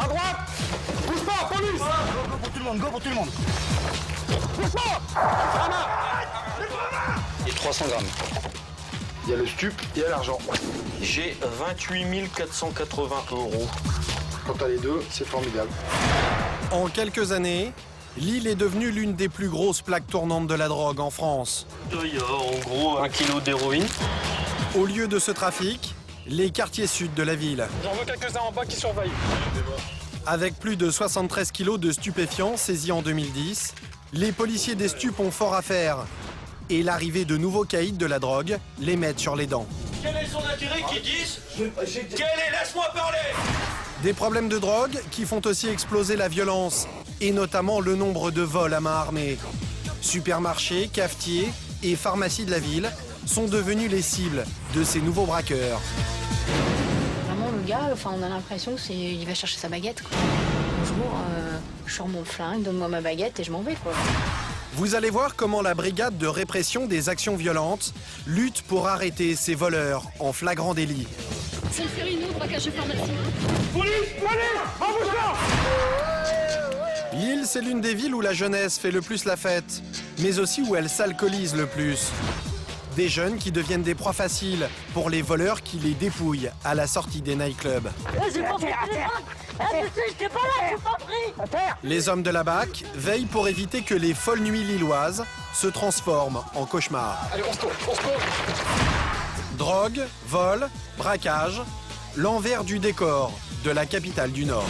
droite. Bouge pas, police. Go pour tout le monde, go pour tout le monde. Bouge pas. Et 300 grammes. Il y a le stup, il y a l'argent. J'ai 28 480 €. Quand t'as les deux, c'est formidable. En quelques années, Lille est devenue l'une des plus grosses plaques tournantes de la drogue en France. Il y a en gros 1 kg d'héroïne. Au lieu de ce trafic, les quartiers sud de la ville. J'en vois quelques-uns en bas qui surveillent. Avec plus de 73 kilos de stupéfiants saisis en 2010, les policiers des stupes ont fort à faire. Et l'arrivée de nouveaux caïds de la drogue les met sur les dents. Quel est son intérêt qu'ils disent? Laisse-moi parler! Des problèmes de drogue qui font aussi exploser la violence, et notamment le nombre de vols à main armée. Supermarchés, cafetiers et pharmacies de la ville sont devenus les cibles de ces nouveaux braqueurs. Vraiment, le gars, on a l'impression qu'il va chercher sa baguette, quoi. Bonjour, je sors mon flingue, donne-moi ma baguette et je m'en vais, quoi. Vous allez voir comment la brigade de répression des actions violentes lutte pour arrêter ces voleurs en flagrant délit. Solferino, braquage de pharmacie. Lille, c'est l'une des villes où la jeunesse fait le plus la fête, mais aussi où elle s'alcoolise le plus. Des jeunes qui deviennent des proies faciles pour les voleurs qui les dépouillent à la sortie des nightclubs. Les hommes de la BAC veillent pour éviter que les folles nuits lilloises se transforment en cauchemars. Allez, on se tourne, on se tourne. Drogue, vol, braquage, l'envers du décor de la capitale du Nord.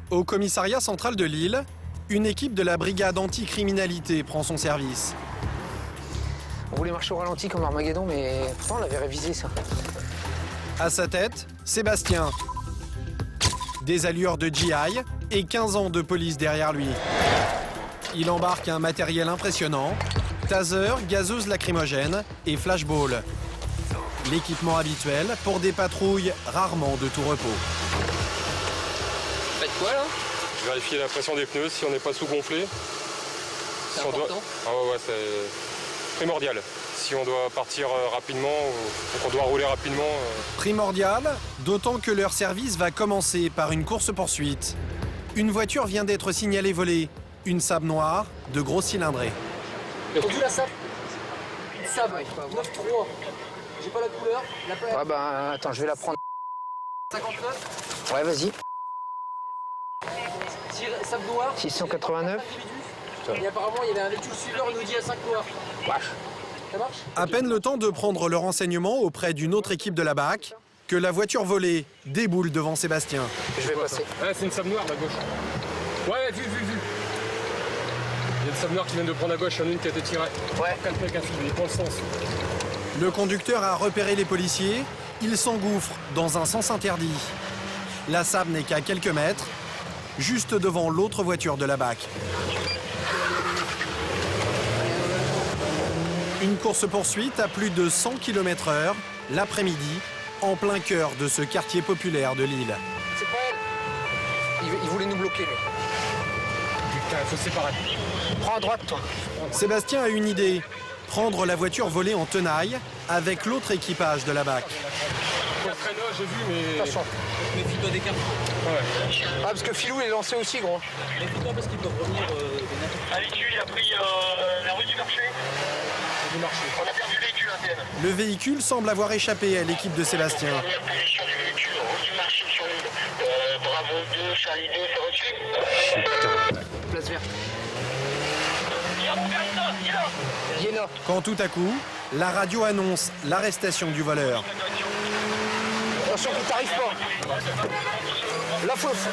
Au commissariat central de Lille, une équipe de la brigade anticriminalité prend son service. On voulait marcher au ralenti comme Armageddon, mais pourtant on l'avait révisé, ça. À sa tête, Sébastien. Des allures de GI et 15 ans de police derrière lui. Il embarque un matériel impressionnant, taser, gazeuse lacrymogène et flashball. L'équipement habituel pour des patrouilles rarement de tout repos. Faites quoi, là? Vérifier la pression des pneus, si on n'est pas sous-gonflé. C'est important. Ah ouais, c'est primordial. Si on doit partir rapidement ou qu'on doit rouler rapidement. Primordial, d'autant que leur service va commencer par une course-poursuite. Une voiture vient d'être signalée volée. Une Saab noire de gros cylindrée. T'as vu la Saab? Une Saab, 9.3. J'ai pas la couleur. Ouais, bah attends, je vais la prendre. 59. Ouais, vas-y. Saab noire. 689. Et apparemment, il y avait un véhicule suiveur, il nous dit à 5 noirs. Wesh. Ça marche? À peine le temps de prendre le renseignement auprès d'une autre équipe de la BAC que la voiture volée déboule devant Sébastien. Je vais passer. Ouais, c'est une Saab noire, à gauche. Ouais, vu. Il y a une Saab noire qui vient de prendre à gauche, il y en a une qui a été tirée. Ouais. 4 mecs à fil, il prend le sens. Le conducteur a repéré les policiers. Il s'engouffre dans un sens interdit. La Saab n'est qu'à quelques mètres, juste devant l'autre voiture de la BAC. Une course-poursuite à plus de 100 km/h, l'après-midi, en plein cœur de ce quartier populaire de Lille. C'est pas elle. Il voulait nous bloquer, lui. Putain, il faut se séparer. Prends à droite, toi. Sébastien a une idée. Prendre la voiture volée en tenaille avec l'autre équipage de la BAC. Le traîneau, j'ai vu, mais. Attention. Méfie-toi des cartes. Ouais. Ah, parce que Philou est lancé aussi, gros. Méfie-toi parce qu'ils peuvent revenir Il a pris la rue du marché. Du marché. On a perdu le véhicule indien. Le véhicule semble avoir échappé à l'équipe de Sébastien. Première position du véhicule, rue du marché sur l'île. Bravo 2, Charlie 2, ça reçu. Place verte. Il y a mon gars, il est là. Yéna. Quand tout à coup, la radio annonce l'arrestation du voleur. Attention qu'il t'arrive pas.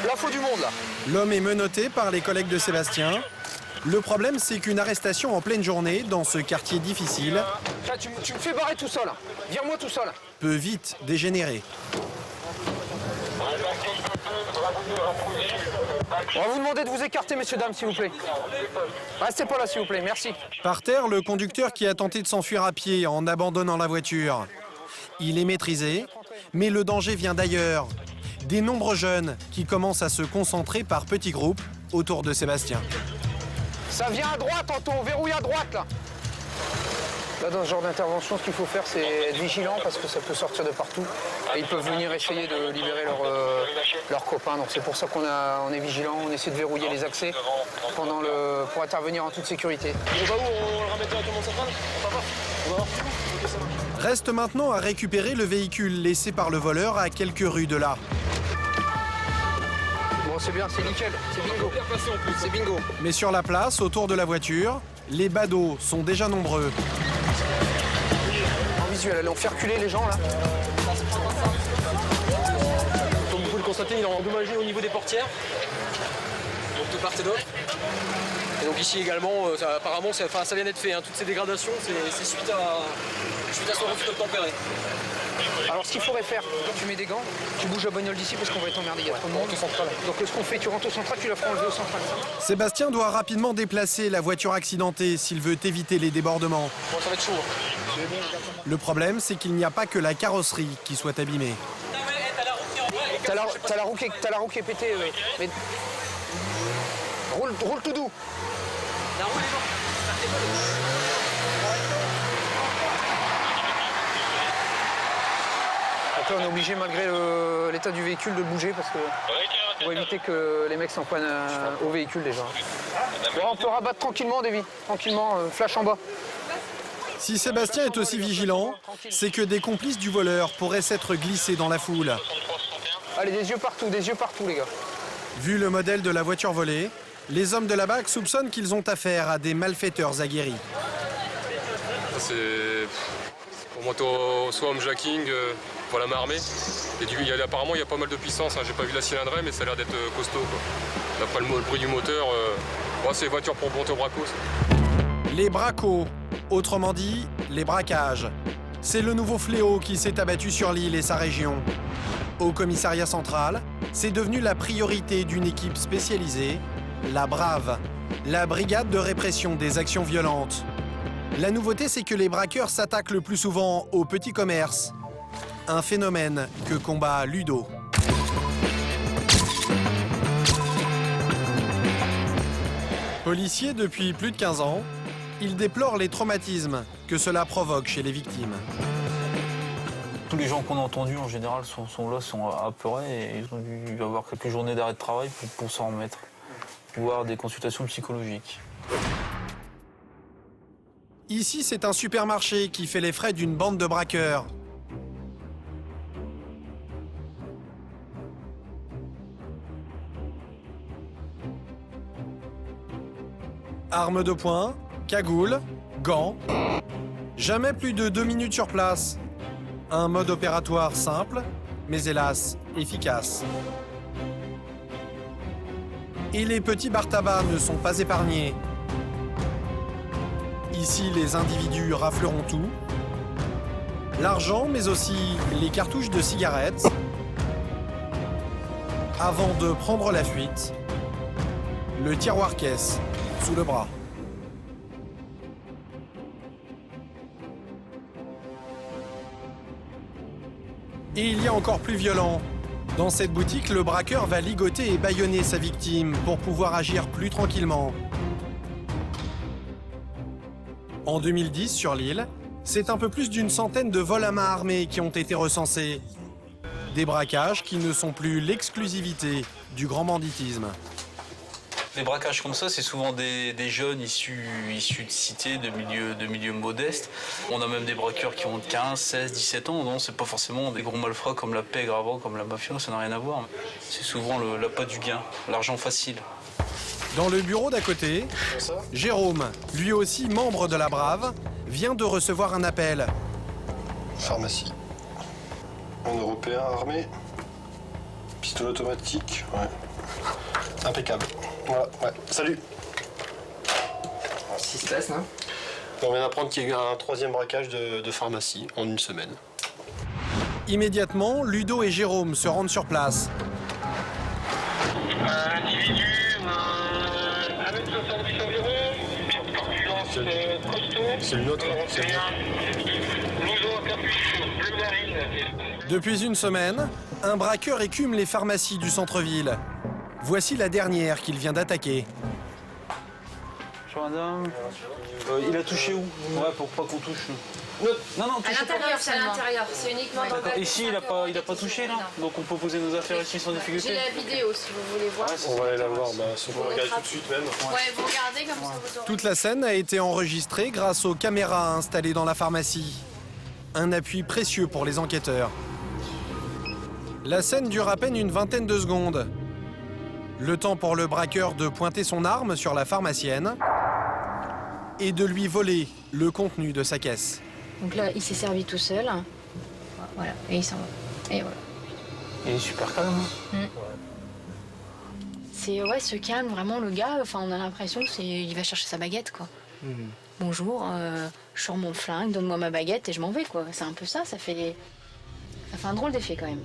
L'info du monde, là. L'homme est menotté par les collègues de Sébastien. Le problème, c'est qu'une arrestation en pleine journée, dans ce quartier difficile, Là, tu me fais barrer tout seul. Vire-moi tout seul. peut vite dégénérer. On va vous demander de vous écarter, messieurs, dames, s'il vous plaît. Restez pas là, s'il vous plaît, merci. Par terre, le conducteur qui a tenté de s'enfuir à pied en abandonnant la voiture. Il est maîtrisé, mais le danger vient d'ailleurs. Des nombreux jeunes qui commencent à se concentrer par petits groupes autour de Sébastien. Ça vient à droite, Anton, verrouille à droite, là. Là, dans ce genre d'intervention, ce qu'il faut faire, c'est être vigilant parce que ça peut sortir de partout. Et ils peuvent venir essayer de libérer leurs copains. Donc c'est pour ça qu'on est vigilant, on essaie de verrouiller les accès pour intervenir en toute sécurité. Il va où? On le ramène directement au central? On va voir. Ok, ça marche. Reste maintenant à récupérer le véhicule laissé par le voleur à quelques rues de là. Bon, c'est bien, c'est nickel, c'est bingo. C'est bingo. Mais sur la place, autour de la voiture, les badauds sont déjà nombreux. En visuel, allez, on fait reculer les gens là. Comme vous pouvez le constater, il est endommagé au niveau des portières. Donc de part et d'autre. Et donc ici également, apparemment, ça vient d'être fait. Hein. Toutes ces dégradations, c'est suite à son refus d'obtempérer. Alors ce qu'il faudrait faire, tu mets des gants, tu bouges la bagnole d'ici parce qu'on va être emmerdé, il y a trop de monde. Donc ce qu'on fait, tu rentres au central, tu la feras enlever au central. Sébastien doit rapidement déplacer la voiture accidentée s'il veut éviter les débordements. Bon, ça va être chaud. Le problème, c'est qu'il n'y a pas que la carrosserie qui soit abîmée. T'as la roue qui est pétée, oui. Mais... Roule tout doux. Après, on est obligé, malgré l'état du véhicule, de bouger parce que pour éviter que les mecs s'en prennent au véhicule déjà. Bon, on peut rabattre tranquillement, Davy. Tranquillement, flash en bas. Si Sébastien est aussi vigilant, c'est que des complices du voleur pourraient s'être glissés dans la foule. Allez, des yeux partout, les gars. Vu le modèle de la voiture volée, les hommes de la BAC soupçonnent qu'ils ont affaire à des malfaiteurs aguerris. C'est pour monter au swamjacking pour la main armée. Et apparemment, il y a pas mal de puissance. Hein. J'ai pas vu la cylindrée, mais ça a l'air d'être costaud. D'après le bruit du moteur, c'est une voiture pour monter au braco. Les bracos, autrement dit, les braquages. C'est le nouveau fléau qui s'est abattu sur l'île et sa région. Au commissariat central, c'est devenu la priorité d'une équipe spécialisée, la BRAVE, la brigade de répression des actions violentes. La nouveauté, c'est que les braqueurs s'attaquent le plus souvent au petit commerce, un phénomène que combat Ludo. Policier depuis plus de 15 ans, il déplore les traumatismes que cela provoque chez les victimes. Tous les gens qu'on a entendus, en général, sont apeurés et ils ont dû avoir quelques journées d'arrêt de travail pour s'en remettre, voire des consultations psychologiques. Ici, c'est un supermarché qui fait les frais d'une bande de braqueurs. Armes de poing, cagoule, gants. Jamais plus de 2 minutes sur place. Un mode opératoire simple, mais hélas, efficace. Et les petits bar tabac ne sont pas épargnés. Ici, les individus rafleront tout. L'argent, mais aussi les cartouches de cigarettes. Avant de prendre la fuite, le tiroir-caisse sous le bras. Et il y a encore plus violent. Dans cette boutique, le braqueur va ligoter et bâillonner sa victime pour pouvoir agir plus tranquillement. En 2010, sur l'île, c'est un peu plus d'une centaine de vols à main armée qui ont été recensés. Des braquages qui ne sont plus l'exclusivité du grand banditisme. Les braquages comme ça, c'est souvent des jeunes issus de cités, de milieux modestes. On a même des braqueurs qui ont 15, 16, 17 ans. Non, c'est pas forcément des gros malfrats comme la pègre avant, comme la mafia, ça n'a rien à voir. C'est souvent l'appât du gain, l'argent facile. Dans le bureau d'à côté, Jérôme, lui aussi membre de la Brave, vient de recevoir un appel. Pharmacie. Un Européen armé. Pistolet automatique. Ouais. Impeccable. Voilà, ouais. Salut. 6 non? On vient d'apprendre qu'il y a eu un 3e braquage de pharmacie en une semaine. Immédiatement, Ludo et Jérôme se rendent sur place. Individu, 1m70 environ, corpulence costaud. C'est le nôtre, c'est le nôtre. Blouson à capuche, bleu marine. Depuis une semaine, un braqueur écume les pharmacies du centre-ville. Voici la dernière qu'il vient d'attaquer. Je Bonjour madame. Il a touché où? Ouais, pour pas qu'on touche. Non, À l'intérieur, c'est à l'intérieur. C'est uniquement dans le Ici, il a pas touché là. Donc on peut poser nos affaires ici sans difficulté. J'ai la vidéo si vous voulez voir. On va aller la voir, si on regarde tout de suite même. Ouais, vous regardez comme ça vous aurez. Toute la scène a été enregistrée grâce aux caméras installées dans la pharmacie. Un appui précieux pour les enquêteurs. La scène dure à peine une vingtaine de secondes. Le temps pour le braqueur de pointer son arme sur la pharmacienne et de lui voler le contenu de sa caisse. Donc là, il s'est servi tout seul. Voilà, et il s'en va. Et voilà. Il est super calme. C'est ce calme, vraiment le gars. Enfin, on a l'impression que il va chercher sa baguette, quoi. Bonjour, je sors mon flingue, donne-moi ma baguette et je m'en vais, quoi. C'est un peu ça. Ça fait un drôle d'effet quand même.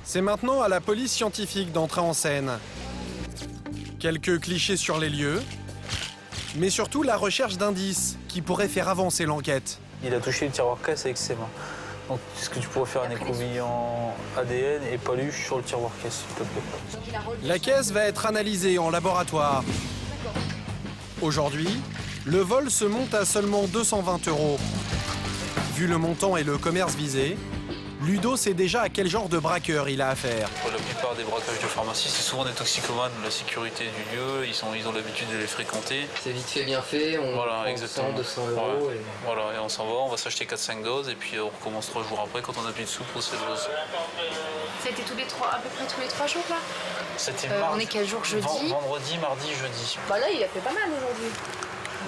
C'est maintenant à la police scientifique d'entrer en scène. Quelques clichés sur les lieux, mais surtout la recherche d'indices qui pourraient faire avancer l'enquête. Il a touché le tiroir caisse avec ses mains. Donc est-ce que tu pourrais faire un écouvillon ADN et paluche sur le tiroir caisse, s'il te plaît? La caisse va être analysée en laboratoire. Aujourd'hui, le vol se monte à seulement 220 €. Vu le montant et le commerce visé, Ludo sait déjà à quel genre de braqueur il a affaire. La plupart des braquages de pharmacie, c'est souvent des toxicomanes. La sécurité du lieu, ils ont l'habitude de les fréquenter. C'est vite fait, bien fait, on Voilà, prend exactement. 100, 200 €. Ouais. Voilà, et on s'en va, on va s'acheter 4-5 doses et puis on recommence 3 jours après quand on n'a plus de sous pour ces doses. C'était à peu près tous les 3 jours, là. C'était on est quel jour, jeudi? Vendredi, mardi, jeudi. Bah là, il a fait pas mal aujourd'hui.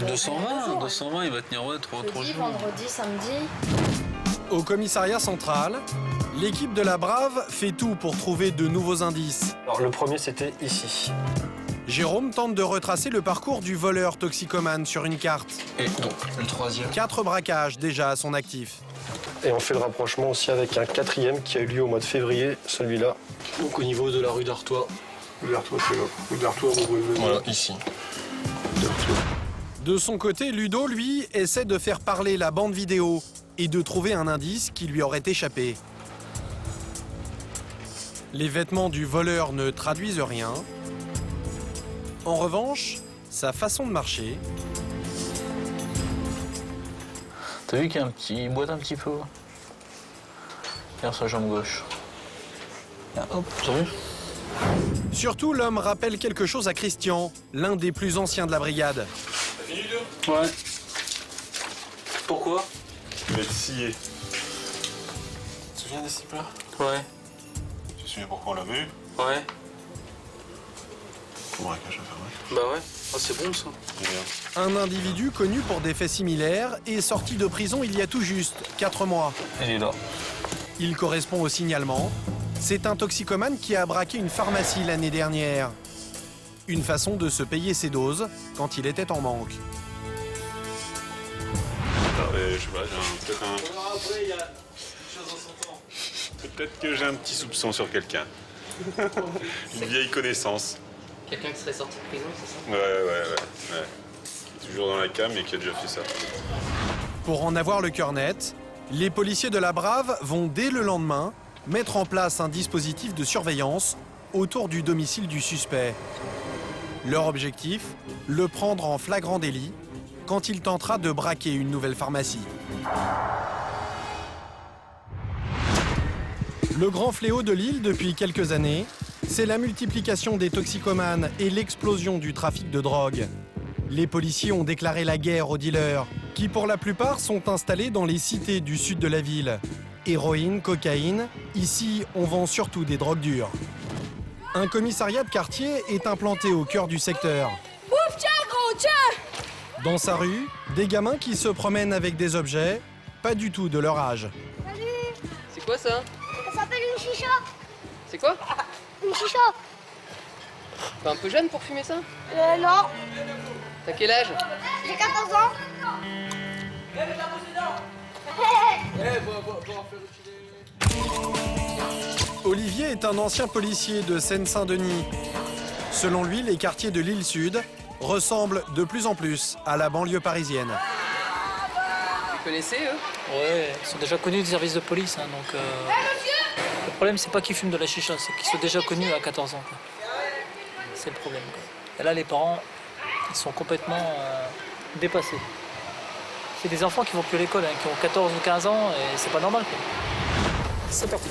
220, il va tenir 3 Jeudi, jours. vendredi, samedi. Au commissariat central, l'équipe de la Brave fait tout pour trouver de nouveaux indices. Alors, le premier, c'était ici. Jérôme tente de retracer le parcours du voleur toxicomane sur une carte. Et donc, le troisième. 4 braquages déjà à son actif. Et on fait le rapprochement aussi avec un quatrième qui a eu lieu au mois de février, celui-là. Donc au niveau de la rue d'Artois. Rue d'Artois, c'est là. Rue d'Artois, Voilà, ici. De son côté, Ludo, lui, essaie de faire parler la bande vidéo et de trouver un indice qui lui aurait échappé. Les vêtements du voleur ne traduisent rien. En revanche, sa façon de marcher... T'as vu qu'il boite un petit peu? Regarde sa jambe gauche. Hop, t'as vu? Surtout, l'homme rappelle quelque chose à Christian, l'un des plus anciens de la brigade. T'as fini, Ludo? Ouais. Pourquoi? Il va être scié. Tu te souviens des cibles-là? Ouais. Tu te souviens pourquoi on l'a vu? Ouais. Pour braquage à faire, ouais. Bah ouais. Ah, c'est bon ça. C'est bien. Un individu connu pour des faits similaires est sorti de prison il y a tout juste 4 mois. Il est là. Il correspond au signalement. C'est un toxicomane qui a braqué une pharmacie l'année dernière. Une façon de se payer ses doses quand il était en manque. Je sais pas, j'ai peut-être que j'ai un petit soupçon sur quelqu'un. Une vieille connaissance. Quelqu'un qui serait sorti de prison, c'est ça? Ouais. Qui est toujours dans la cam et qui a déjà fait ça. Pour en avoir le cœur net, les policiers de la Brave vont dès le lendemain mettre en place un dispositif de surveillance autour du domicile du suspect. Leur objectif, le prendre en flagrant délit quand il tentera de braquer une nouvelle pharmacie. Le grand fléau de l'île depuis quelques années, c'est la multiplication des toxicomanes et l'explosion du trafic de drogue. Les policiers ont déclaré la guerre aux dealers, qui pour la plupart sont installés dans les cités du sud de la ville. Héroïne, cocaïne, ici on vend surtout des drogues dures. Un commissariat de quartier est implanté au cœur du secteur. Ouf, tiens, gros, tiens! Dans sa rue, des gamins qui se promènent avec des objets, pas du tout de leur âge. C'est quoi ça? Ça s'appelle une chicha. C'est quoi? Une chicha. T'es un peu jeune pour fumer ça? Non. T'as quel âge? J'ai 14 ans. Olivier est un ancien policier de Seine-Saint-Denis. Selon lui, les quartiers de l'île Sud ressemblent de plus en plus à la banlieue parisienne. Vous connaissez eux? Ouais, ils sont déjà connus des services de police, hein, donc le problème c'est pas qu'ils fument de la chicha, c'est qu'ils sont déjà connus à 14 ans. Quoi. c'est le problème, quoi. Et là, les parents, ils sont complètement dépassés. C'est des enfants qui vont plus à l'école, hein, qui ont 14 ou 15 ans, et c'est pas normal, quoi. C'est parti.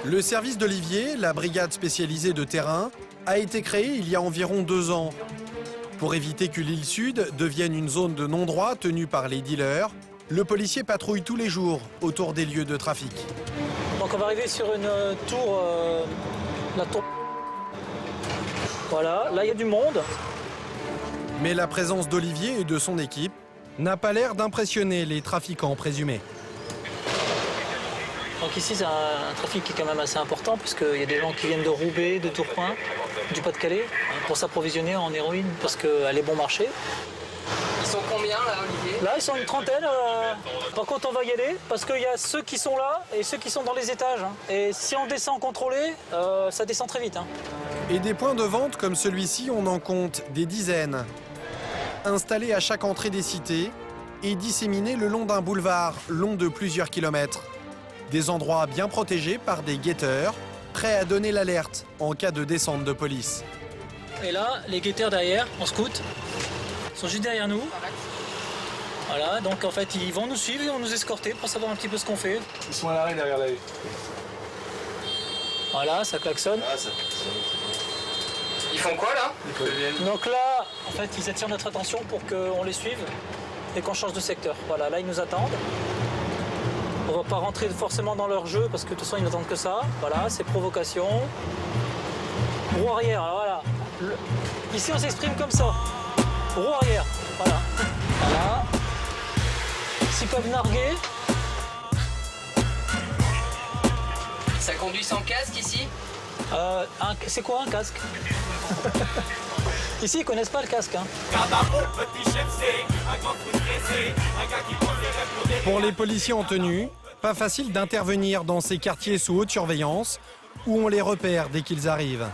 Le service d'Olivier, la brigade spécialisée de terrain, a été créé il y a environ 2 ans. Pour éviter que l'île Sud devienne une zone de non-droit tenue par les dealers, le policier patrouille tous les jours autour des lieux de trafic. Donc on va arriver sur une tour, la tour. Voilà, là il y a du monde. Mais la présence d'Olivier et de son équipe n'a pas l'air d'impressionner les trafiquants présumés. Donc ici c'est un trafic qui est quand même assez important puisqu'il y a des gens qui viennent de Roubaix, de Tourcoing, du Pas-de-Calais pour s'approvisionner en héroïne parce qu'elle est bon marché. Ils sont combien là, Olivier? Là ils sont une trentaine. Par contre on va y aller parce qu'il y a ceux qui sont là et ceux qui sont dans les étages. Hein. Et si on descend contrôlé, ça descend très vite. Hein. Et des points de vente comme celui-ci, on en compte des dizaines. Installés à chaque entrée des cités et disséminés le long d'un boulevard long de plusieurs kilomètres. Des endroits bien protégés par des guetteurs, prêts à donner l'alerte en cas de descente de police. Et là, les guetteurs derrière, en scout, sont juste derrière nous. Voilà, donc en fait, ils vont nous suivre, ils vont nous escorter pour savoir un petit peu ce qu'on fait. Ils sont à l'arrêt derrière la haie. Voilà, ça klaxonne. Ils font quoi là? Donc là, en fait, ils attirent notre attention pour qu'on les suive et qu'on change de secteur. Voilà, là, ils nous attendent. On va pas rentrer forcément dans leur jeu parce que de toute façon, ils n'attendent que ça. Voilà, c'est provocation. Roue arrière, alors voilà. Ici, on s'exprime comme ça. Roue arrière, voilà. Voilà. S'ils peuvent narguer. Ça conduit sans casque ici? C'est quoi un casque? Ici, ils connaissent pas le casque. Hein. Pour les policiers en tenue, pas facile d'intervenir dans ces quartiers sous haute surveillance où on les repère dès qu'ils arrivent.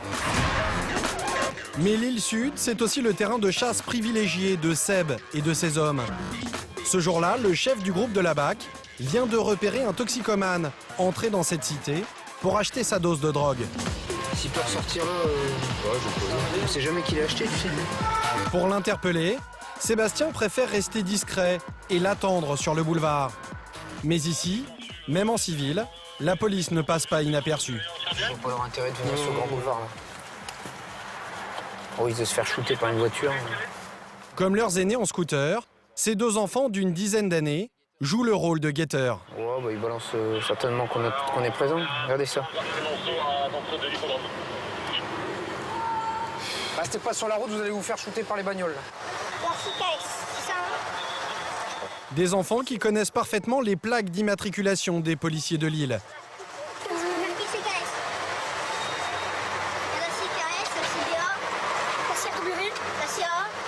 Mais l'île Sud, c'est aussi le terrain de chasse privilégié de Seb et de ses hommes. Ce jour-là, le chef du groupe de la BAC vient de repérer un toxicomane entré dans cette cité pour acheter sa dose de drogue. S'il peut ressortir là, on sait jamais qui l'a acheté, tu sais. Pour l'interpeller, Sébastien préfère rester discret et l'attendre sur le boulevard. Mais ici, même en civil, la police ne passe pas inaperçue. Je vois pas leur intérêt de venir sur le grand boulevard là. Oh, ils doivent se faire shooter par une voiture. Comme leurs aînés en scooter, ces 2 enfants d'une dizaine d'années jouent le rôle de guetteurs. Ouais, bah, ils balancent certainement qu'on est présent. Regardez ça. Restez pas sur la route, vous allez vous faire shooter par les bagnoles. Là. C'est ça, hein? Des enfants qui connaissent parfaitement les plaques d'immatriculation des policiers de Lille.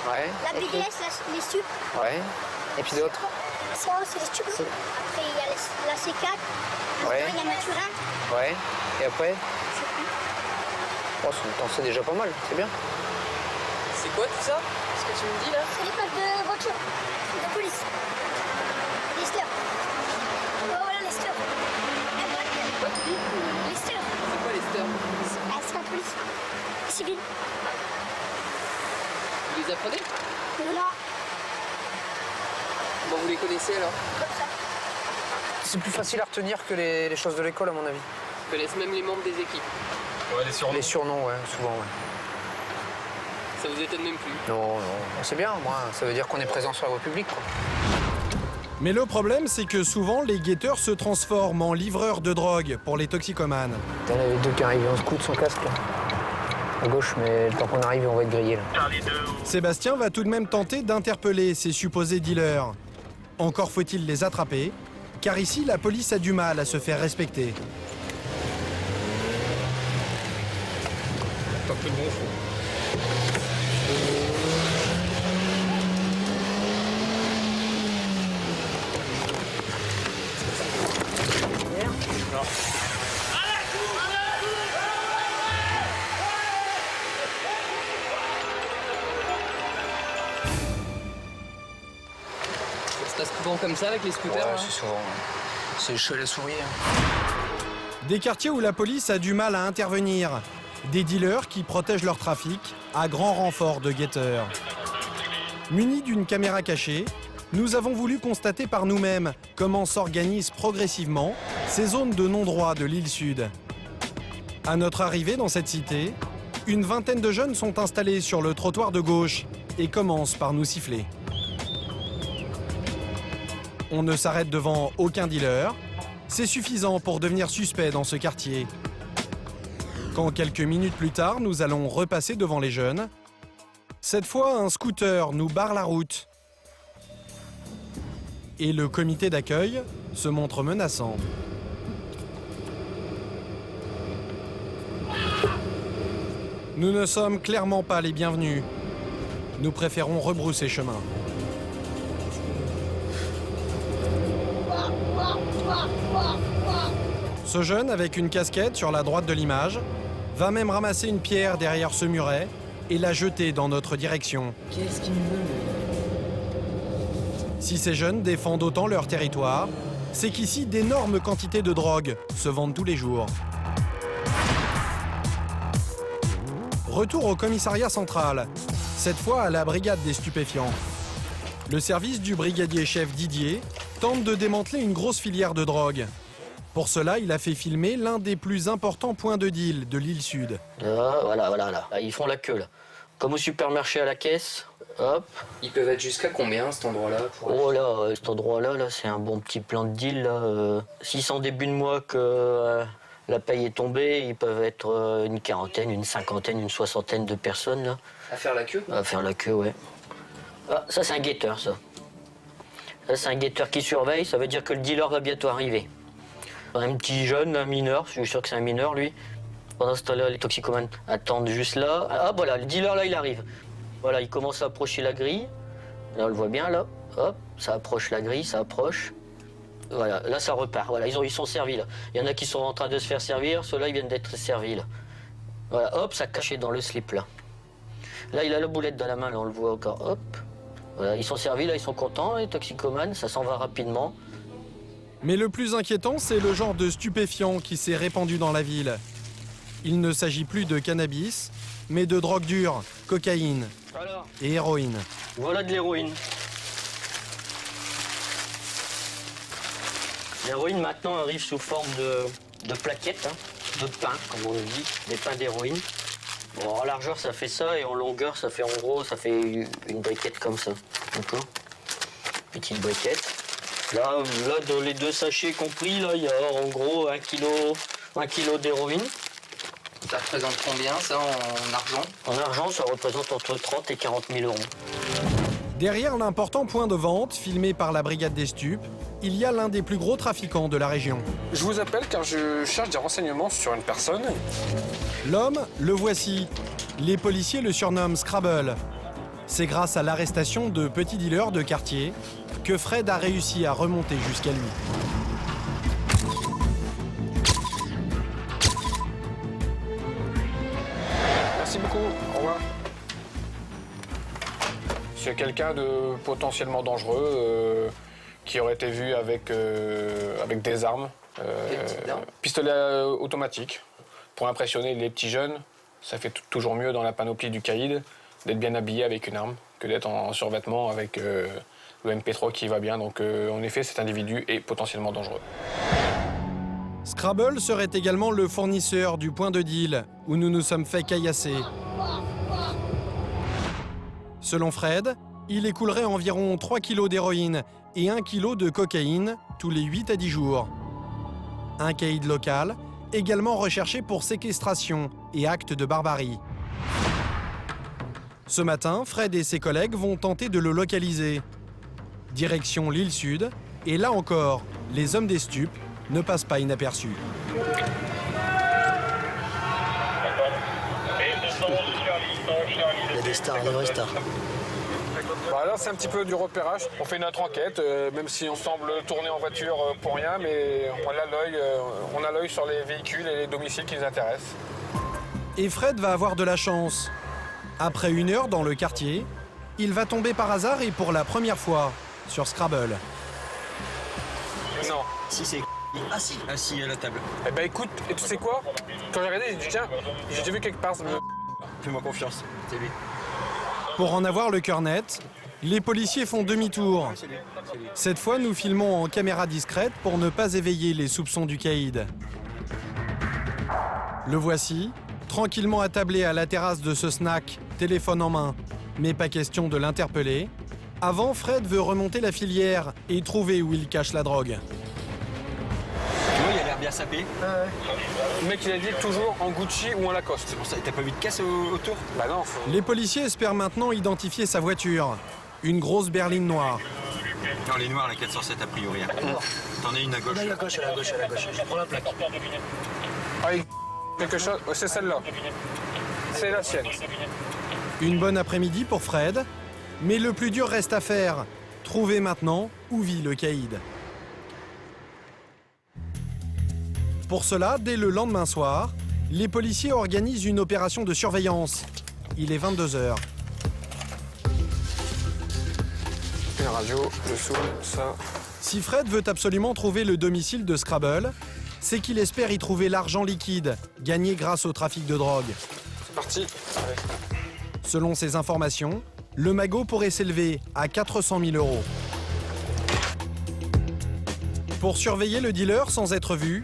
Ouais. La BDS, les SUP. Ouais. Et puis d'autres? La CAO, c'est les SUP. Après, il y a la C4. Ouais. Il y a Maturin. Ouais. Et après? Je sais plus. Oh, c'est déjà pas mal, c'est bien. C'est quoi tout ça? Ce que tu me dis là? C'est les plaques de voiture. De police. Les steurs. Oh, voilà les steurs. Quoi tu dis? Les steurs. C'est quoi les steurs? C'est la police. Civile. Vous les apprenez? Non. Bon, vous les connaissez alors? Comme ça. C'est plus facile à retenir que les choses de l'école, à mon avis. Ils connaissent même les membres des équipes. Ouais, les surnoms. Les surnoms, ouais, souvent, ouais. Ça vous étonne même plus? Non, c'est bien, moi, ça veut dire qu'on est présent sur la voie publique, quoi. Mais le problème, c'est que souvent, les guetteurs se transforment en livreurs de drogue pour les toxicomanes. Il y en avait 2 qui arrivent en scout sans casque, là. À gauche, mais le temps qu'on arrive, on va être grillés, là. Sébastien va tout de même tenter d'interpeller ces supposés dealers. Encore faut-il les attraper, car ici, la police a du mal à se faire respecter. T'as pris le bon fond. Ça se passe souvent comme ça avec les scooters? Ouais, hein? c'est souvent. C'est le chat et la souris. Hein. Des quartiers où la police a du mal à intervenir. Des dealers qui protègent leur trafic à grand renfort de guetteurs. Munis d'une caméra cachée, nous avons voulu constater par nous-mêmes comment s'organisent progressivement ces zones de non-droit de l'île Sud. À notre arrivée dans cette cité, une vingtaine de jeunes sont installés sur le trottoir de gauche et commencent par nous siffler. On ne s'arrête devant aucun dealer. C'est suffisant pour devenir suspect dans ce quartier. Quand quelques minutes plus tard, nous allons repasser devant les jeunes, cette fois, un scooter nous barre la route. Et le comité d'accueil se montre menaçant. Nous ne sommes clairement pas les bienvenus. Nous préférons rebrousser chemin. Ce jeune, avec une casquette sur la droite de l'image, va même ramasser une pierre derrière ce muret et la jeter dans notre direction. Qu'est-ce qu'il me veut, Si ces jeunes défendent autant leur territoire, c'est qu'ici d'énormes quantités de drogue se vendent tous les jours. Retour au commissariat central, cette fois à la brigade des stupéfiants. Le service du brigadier-chef Didier tente de démanteler une grosse filière de drogue. Pour cela, il a fait filmer l'un des plus importants points de deal de l'île Sud. Voilà. Là, ils font la queue, là. Comme au supermarché à la caisse, hop. Ils peuvent être jusqu'à combien, cet endroit-là Oh là, cet endroit-là, là, c'est un bon petit plan de deal, là. S'ils sont début de mois que la paye est tombée, ils peuvent être une quarantaine, une cinquantaine, une soixantaine de personnes, là. À faire la queue? À faire la queue, ouais. Ah, ça, c'est un guetteur, ça. Ça, c'est un guetteur qui surveille, ça veut dire que le dealer va bientôt arriver. Un petit jeune, un mineur, je suis sûr que c'est un mineur, lui. Pendant ce temps-là, les toxicomanes attendent juste là. Ah, voilà, le dealer, là, il arrive. Voilà, il commence à approcher la grille. Là, on le voit bien, là. Hop, ça approche la grille, ça approche. Voilà, là, ça repart. Voilà, ils sont servis, là. Il y en a qui sont en train de se faire servir, ceux-là, ils viennent d'être servis, là. Voilà, hop, ça caché dans le slip, là. Là, il a la boulette dans la main, là, on le voit encore. Hop. Voilà, ils sont servis, là, ils sont contents, les toxicomanes, ça s'en va rapidement. Mais le plus inquiétant, c'est le genre de stupéfiant qui s'est répandu dans la ville. Il ne s'agit plus de cannabis, mais de drogue dure, cocaïne et héroïne. Voilà de l'héroïne. L'héroïne maintenant arrive sous forme de plaquettes, de pain, comme on le dit, des pains d'héroïne. Bon, en largeur, ça fait ça, et en longueur, ça fait en gros, ça fait une briquette comme ça. D'accord ? Petite briquette. Là, dans les 2 sachets compris, là, il y a en gros 1 kilo d'héroïne. Ça représente combien, ça, en argent? En argent, ça représente entre 30 et 40 000 euros. Derrière l'important point de vente, filmé par la brigade des stupes, il y a l'un des plus gros trafiquants de la région. Je vous appelle car je cherche des renseignements sur une personne. L'homme, le voici. Les policiers le surnomment Scrabble. C'est grâce à l'arrestation de petits dealers de quartier que Fred a réussi à remonter jusqu'à lui. Merci beaucoup, au revoir. C'est quelqu'un de potentiellement dangereux qui aurait été vu avec des armes, pistolet automatique. Pour impressionner les petits jeunes, ça fait toujours mieux dans la panoplie du caïd d'être bien habillé avec une arme que d'être en survêtement avec le MP3 qui va bien. Donc en effet, cet individu est potentiellement dangereux. Scrabble serait également le fournisseur du point de deal où nous nous sommes fait caillasser. Selon Fred, il écoulerait environ 3 kilos d'héroïne et 1 kilo de cocaïne tous les 8 à 10 jours. Un caïd local, également recherché pour séquestration et actes de barbarie. Ce matin, Fred et ses collègues vont tenter de le localiser. Direction l'île Sud, et là encore, les hommes des stupes ne passent pas inaperçus. Il y a des stars, des vraies stars. Bah là, c'est un petit peu du repérage. On fait notre enquête, même si on semble tourner en voiture pour rien, mais on a l'œil sur les véhicules et les domiciles qui nous intéressent. Et Fred va avoir de la chance. Après 1 heure dans le quartier, il va tomber par hasard et pour la première fois sur Scrabble. Non. Si c'est Assis à la table. Eh ben écoute, et tu sais quoi? Quand j'ai regardé, j'ai dit tiens, j'ai déjà vu quelque part. Fais-moi confiance, c'est lui. Pour en avoir le cœur net, les policiers font demi-tour. Cette fois, nous filmons en caméra discrète pour ne pas éveiller les soupçons du caïd. Le voici, tranquillement attablé à la terrasse de ce snack, téléphone en main, mais pas question de l'interpeller. Avant, Fred veut remonter la filière et trouver où il cache la drogue. Tu vois, il a l'air bien sapé. Le mec, il a dit toujours en Gucci ou en Lacoste. C'est pour ça, t'as pas vu de casse autour? Bah non. Les policiers espèrent maintenant identifier sa voiture. Une grosse berline noire. Non, les noirs, la 407 a priori. T'en as une à gauche. Là, à gauche, à gauche, à la gauche. Je prends la plaque. Ah, quelque chose. Ouais, c'est celle-là. C'est la sienne. Une bonne après-midi pour Fred, mais le plus dur reste à faire. Trouver maintenant où vit le caïd. Pour cela, dès le lendemain soir, les policiers organisent une opération de surveillance. Il est 22h. Une radio, le sous, ça. Si Fred veut absolument trouver le domicile de Scrabble, c'est qu'il espère y trouver l'argent liquide, gagné grâce au trafic de drogue. C'est parti. Allez. Selon ces informations, le magot pourrait s'élever à 400 000 €. Pour surveiller le dealer sans être vu,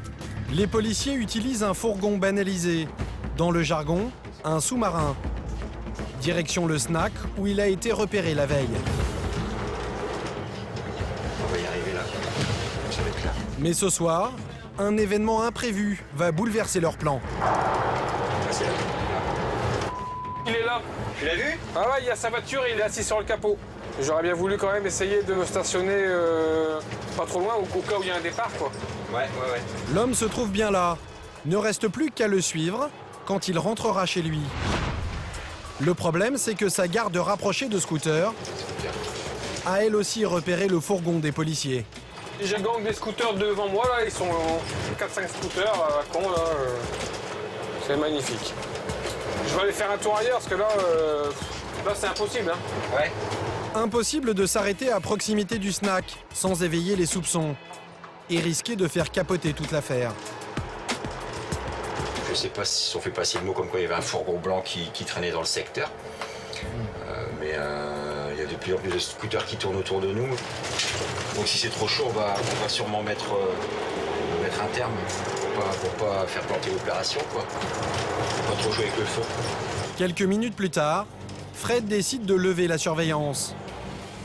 les policiers utilisent un fourgon banalisé. Dans le jargon, un sous-marin. Direction le snack où il a été repéré la veille. On va y arriver là. Ça va être là. Mais ce soir, un événement imprévu va bouleverser leur plan. Il est là. Tu l'as vu? Ah ouais, il y a sa voiture et il est assis sur le capot. J'aurais bien voulu quand même essayer de me stationner pas trop loin au cas où il y a un départ, quoi. Ouais. L'homme se trouve bien là. Ne reste plus qu'à le suivre quand il rentrera chez lui. Le problème, c'est que sa garde rapprochée de scooter a elle aussi repéré le fourgon des policiers. J'ai le gang des scooters devant moi, là, ils sont 4-5 scooters à con, là. C'est magnifique. Je vais aller faire un tour ailleurs, parce que là, c'est impossible. Hein. Ouais. Impossible de s'arrêter à proximité du snack sans éveiller les soupçons et risquer de faire capoter toute l'affaire. Je sais pas s'ils se sont fait passer le mot comme quoi il y avait un fourgon blanc qui traînait dans le secteur. Mais il y a de plus en plus de scooters qui tournent autour de nous. Donc si c'est trop chaud, on va sûrement mettre un terme pour pas faire planter l'opération, quoi. Faut pas trop jouer avec le feu. Quelques minutes plus tard, Fred décide de lever la surveillance.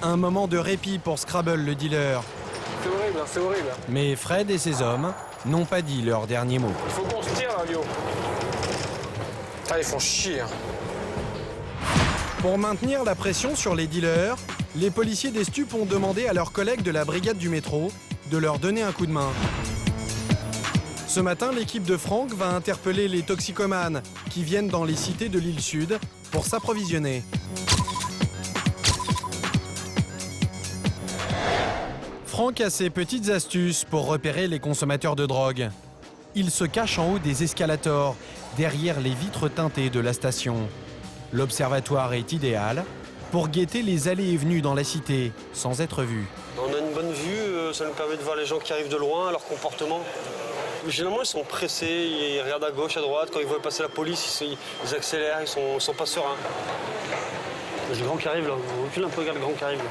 Un moment de répit pour Scrabble, le dealer. C'est horrible, c'est horrible. Mais Fred et ses hommes n'ont pas dit leur dernier mot. Il faut qu'on se tire, là, Lio. Ah, ils font chier. Hein. Pour maintenir la pression sur les dealers, les policiers des stupes ont demandé à leurs collègues de la brigade du métro de leur donner un coup de main. Ce matin, l'équipe de Franck va interpeller les toxicomanes qui viennent dans les cités de l'île Sud pour s'approvisionner. Franck a ses petites astuces pour repérer les consommateurs de drogue. Il se cache en haut des escalators, derrière les vitres teintées de la station. L'observatoire est idéal pour guetter les allées et venues dans la cité sans être vu. On a une bonne vue, ça nous permet de voir les gens qui arrivent de loin, leur comportement. Généralement, ils sont pressés, ils regardent à gauche, à droite. Quand ils voient passer la police, ils accélèrent, ils sont pas sereins. Il y a le grand qui arrive là, on recule un peu, regarde le grand qui arrive là.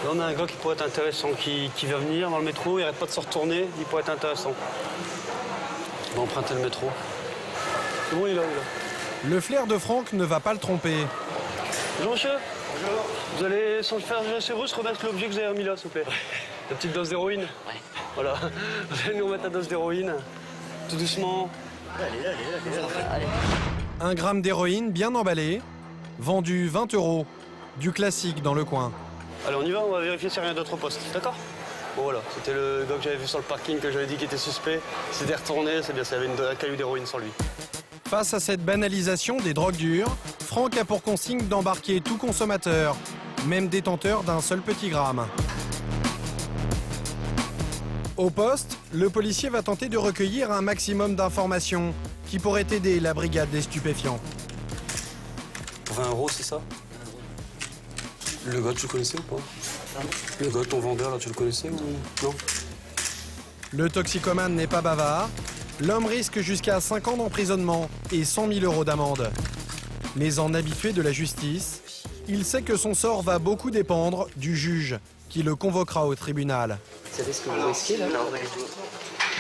Là, on a un gars qui pourrait être intéressant, qui va venir dans le métro, il n'arrête pas de se retourner, il pourrait être intéressant. On va emprunter le métro. C'est bon, il est là, il est là. Le flair de Franck ne va pas le tromper. Bonjour monsieur. Bonjour. Vous allez, sans faire chez vous, se remettre l'objet que vous avez remis là, s'il vous plaît. La petite dose d'héroïne. Ouais. Voilà. Vous allez nous remettre la dose d'héroïne. Tout doucement. Allez. 1 gramme d'héroïne bien emballé, vendu 20 €, du classique dans le coin. Allez, on y va, on va vérifier s'il n'y a rien d'autre au poste, d'accord? Bon voilà, c'était le gars que j'avais vu sur le parking, que j'avais dit qu'il était suspect. Il s'était retourné, c'est bien, ça avait un caillou d'héroïne sur lui. Face à cette banalisation des drogues dures, Franck a pour consigne d'embarquer tout consommateur, même détenteur d'un seul petit gramme. Au poste, le policier va tenter de recueillir un maximum d'informations qui pourraient aider la brigade des stupéfiants. 20 €, c'est ça? Le gars, tu le connaissais ou pas? Le gars, ton vendeur, là, tu le connaissais ou non? Le toxicomane n'est pas bavard. L'homme risque jusqu'à 5 ans d'emprisonnement et 100 000 € d'amende. Mais en habitué de la justice, il sait que son sort va beaucoup dépendre du juge qui le convoquera au tribunal. Vous savez ce que vous risquez là? Non, pas du tout.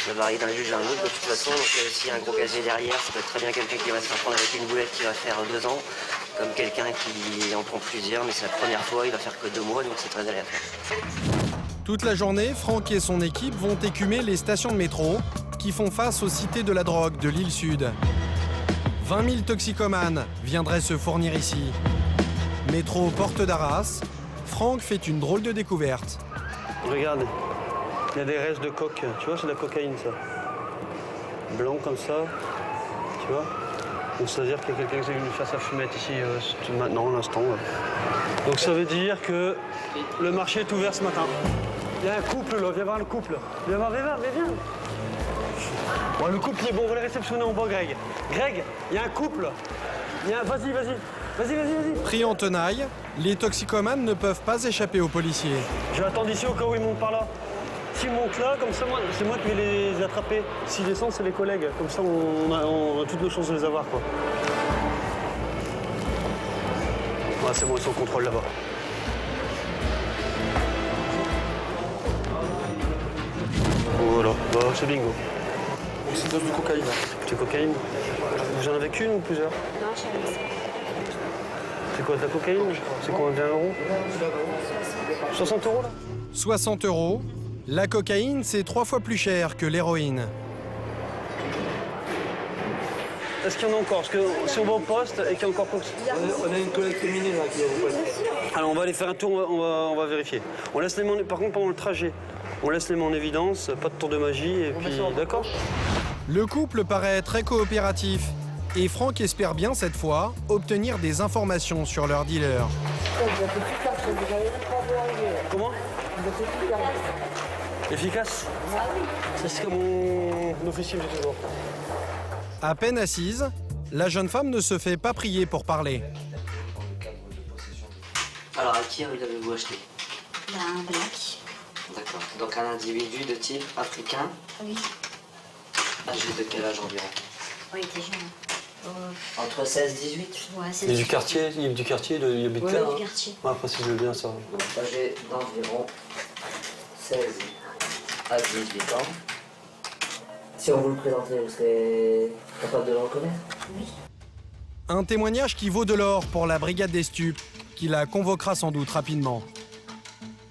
Ça varie d'un juge à un autre de toute façon. Donc s'il y a un gros casier derrière, ça peut être très bien quelqu'un qui va se faire prendre avec une boulette qui va faire 2 ans, comme quelqu'un qui en prend plusieurs, mais c'est la première fois, il va faire que 2 mois, donc c'est très aléatoire. Toute la journée, Franck et son équipe vont écumer les stations de métro qui font face aux cités de la drogue de l'île Sud. 20 000 toxicomanes viendraient se fournir ici. Métro Porte d'Arras, Franck fait une drôle de découverte. Regarde, il y a des restes de coke. Tu vois, c'est de la cocaïne, ça. Blanc comme ça, tu vois. Donc ça veut dire qu'il y a quelqu'un qui est venu faire sa fumette ici maintenant, à l'instant. Donc ça veut dire que le marché est ouvert ce matin. Il y a un couple là, viens voir le couple. Viens voir, mais viens. Bon, le couple il est bon, on va le réceptionner en bas, Greg. Greg, il y a un couple. Vas-y. Pris en tenaille, les toxicomanes ne peuvent pas échapper aux policiers. Je vais attendre ici au cas où ils montent par là. S'ils montent là, comme ça, c'est moi qui vais les attraper. S'ils descendent, c'est les collègues. Comme ça, on a toutes nos chances de les avoir, quoi. Ouais, c'est bon, ils sont au contrôle là-bas. Voilà, bah, c'est bingo. C'est de cocaïne. C'est cocaïne. Vous en avez qu'une ou plusieurs? Non, je suis C'est quoi, de la cocaïne? C'est combien d'euros? 60 € là? 60 €, la cocaïne, c'est 3 fois plus cher que l'héroïne. Est-ce qu'il y en a encore? Parce que si on va au poste et qu'il y a encore... On a une collègue féminine là qui va vous poste. Alors on va aller faire un tour, on va vérifier. On laisse les mains, par contre pendant le trajet, on laisse les mains en évidence, pas de tour de magie, et puis d'accord? Le couple paraît très coopératif et Franck espère bien cette fois obtenir des informations sur leur dealer. Comment? Efficace? C'est ce que mon officier me dit toujours. À peine assise, la jeune femme ne se fait pas prier pour parler. Alors à qui avez-vous acheté? un black. D'accord. Donc un individu de type africain, Oui. âgé de quel âge environ? Oui, il était jeune. Entre 16 et 18? Ouais, c'est Il est du quartier, il habite Ouais, là. du quartier. Ouais, précise-le bien ça. Âgé d'environ 16 à 18 ans. Si on vous le présentait, vous serez capable de le reconnaître? Oui. Un témoignage qui vaut de l'or pour la brigade des stupes, qui la convoquera sans doute rapidement.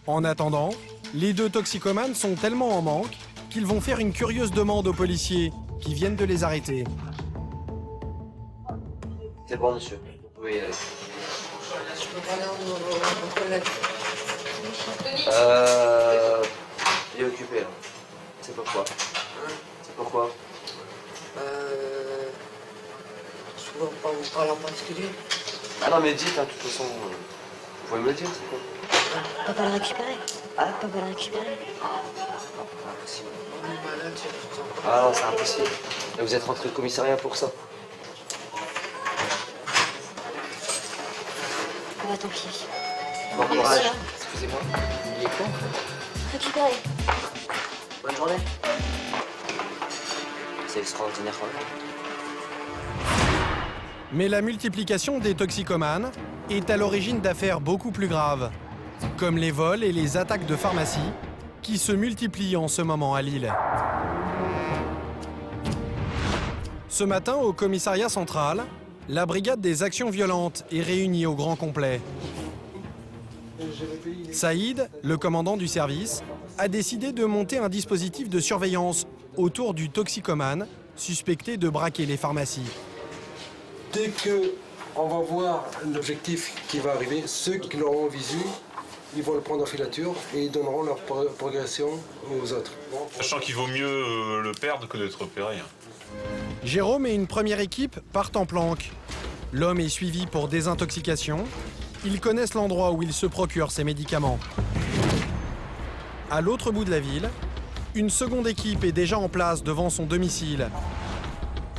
En attendant, les deux toxicomanes sont tellement en manque qu'ils vont faire une curieuse demande aux policiers qui viennent de les arrêter. C'est bon, monsieur. Vous pouvez y aller. Je peux parler à mon collègue. Il est occupé là. C'est pourquoi? C'est pourquoi? Je peux pas vous parler en particulier. Ah non mais dites, hein, de toute façon, vous pouvez me le dire, c'est quoi? On peut pas le récupérer. Ah? On peut pas le récupérer. Impossible. On est malade, c'est tout ça. Ah non, c'est impossible. Et vous êtes rentré au commissariat pour ça? Ah bah tant pis. Bon courage. Excusez-moi, il est con. Récupérer. Bonne journée. C'est extraordinaire quand même. Mais la multiplication des toxicomanes est à l'origine d'affaires beaucoup plus graves, comme les vols et les attaques de pharmacie, qui se multiplient en ce moment à Lille. Ce matin, au commissariat central, la brigade des actions violentes est réunie au grand complet. Saïd, le commandant du service, a décidé de monter un dispositif de surveillance autour du toxicomane suspecté de braquer les pharmacies. Dès qu'on va voir l'objectif qui va arriver, ceux qui l'auront visu, ils vont le prendre en filature et ils donneront leur progression aux autres. Sachant qu'il vaut mieux le perdre que d'être repéré. Jérôme et une première équipe partent en planque. L'homme est suivi pour désintoxication. Ils connaissent l'endroit où il se procure ses médicaments. À l'autre bout de la ville, une seconde équipe est déjà en place devant son domicile.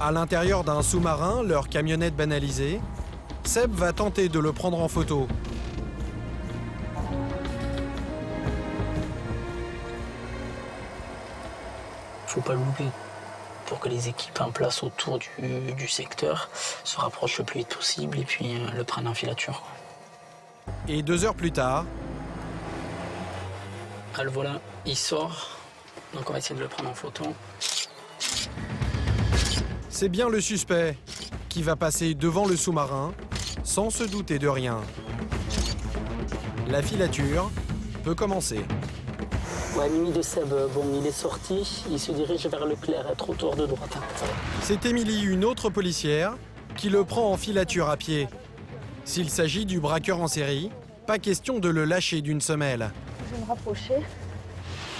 À l'intérieur d'un sous-marin, leur camionnette banalisée, Seb va tenter de le prendre en photo. faut pas louper. Pour que les équipes en place autour du secteur se rapprochent le plus vite possible et puis le prennent en filature. Et 2 heures plus tard... Ah, le voilà, il sort. Donc on va essayer de le prendre en photo. C'est bien le suspect qui va passer devant le sous-marin sans se douter de rien. La filature peut commencer. Ouais, Mimi de Seb, bon, il est sorti, il se dirige vers le clair, trottoir de droite. C'est Émilie, une autre policière, qui le prend en filature à pied. S'il s'agit du braqueur en série, pas question de le lâcher d'une semelle. Je vais me rapprocher.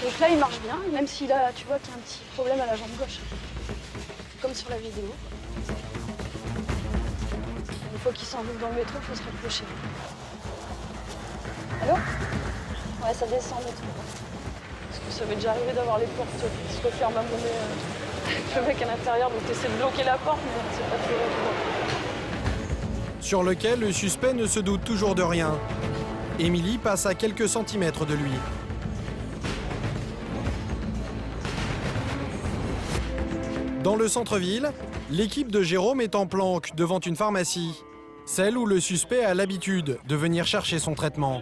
Donc là, il marche bien, même s'il a, tu vois qu'il y a un petit problème à la jambe gauche. Comme sur la vidéo. Une fois qu'il s'enlève dans le métro, il faut se rapprocher. Allô? Ouais, ça descend le métro. Parce que ça m'est déjà arrivé d'avoir les portes qui se referment à mon nez avec le mec à l'intérieur, donc t'essaies de bloquer la porte, mais c'est pas toujours évident. Sur lequel le suspect ne se doute toujours de rien. Émilie passe à quelques centimètres de lui. Dans le centre-ville, l'équipe de Jérôme est en planque devant une pharmacie, celle où le suspect a l'habitude de venir chercher son traitement.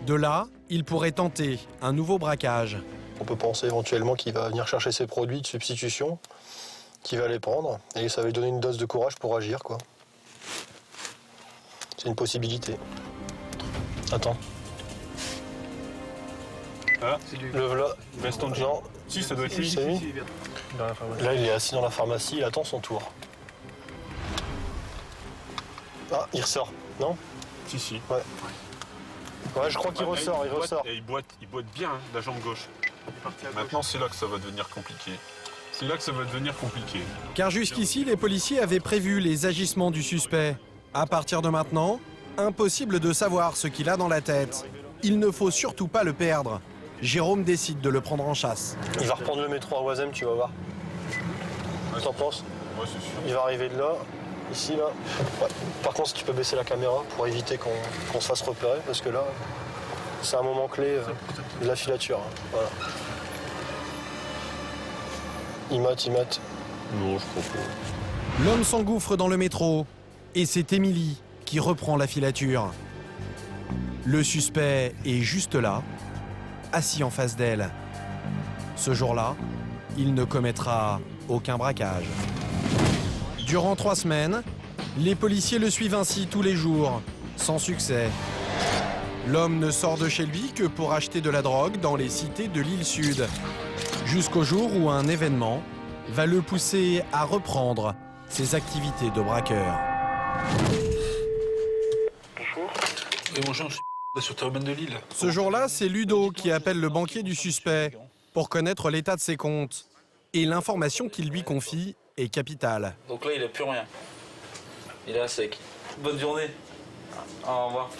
De là, il pourrait tenter un nouveau braquage. On peut penser éventuellement qu'il va venir chercher ses produits de substitution, qu'il va les prendre, et ça va lui donner une dose de courage pour agir, quoi. C'est une possibilité. Attends. Ah, le voilà. Veston de Non. Si, ça doit être lui. C'est lui. Là, il est assis dans la pharmacie, il attend son tour. Ah, il ressort, non? Si. Ouais. Ouais, je crois qu'il ressort, il ressort. Et il boite bien, hein, la jambe gauche. Maintenant, c'est là que ça va devenir compliqué. Car jusqu'ici, les policiers avaient prévu les agissements du suspect. À partir de maintenant, impossible de savoir ce qu'il a dans la tête. Il ne faut surtout pas le perdre. Jérôme décide de le prendre en chasse. Il va reprendre le métro à Oisem, tu vas voir. T'en penses? Ouais, c'est sûr. Il va arriver de là, ici, là. Ouais. Par contre, si tu peux baisser la caméra pour éviter qu'on se fasse repérer, parce que là, c'est un moment clé de la filature. Hein. Voilà. Il mate. Non, je crois pas. L'homme s'engouffre dans le métro et c'est Émilie qui reprend la filature. Le suspect est juste là, assis en face d'elle. Ce jour-là, il ne commettra aucun braquage. Durant 3 semaines, les policiers le suivent ainsi tous les jours, sans succès. L'homme ne sort de chez lui que pour acheter de la drogue dans les cités de l'île Sud, jusqu'au jour où un événement va le pousser à reprendre ses activités de braqueur. Bonjour, je suis la sûreté urbaine de Lille. Ce jour-là, c'est Ludo qui appelle le banquier du suspect pour connaître l'état de ses comptes. Et l'information qu'il lui confie est capitale. Donc là, il a plus rien. Il est à sec. Bonne journée. Au revoir.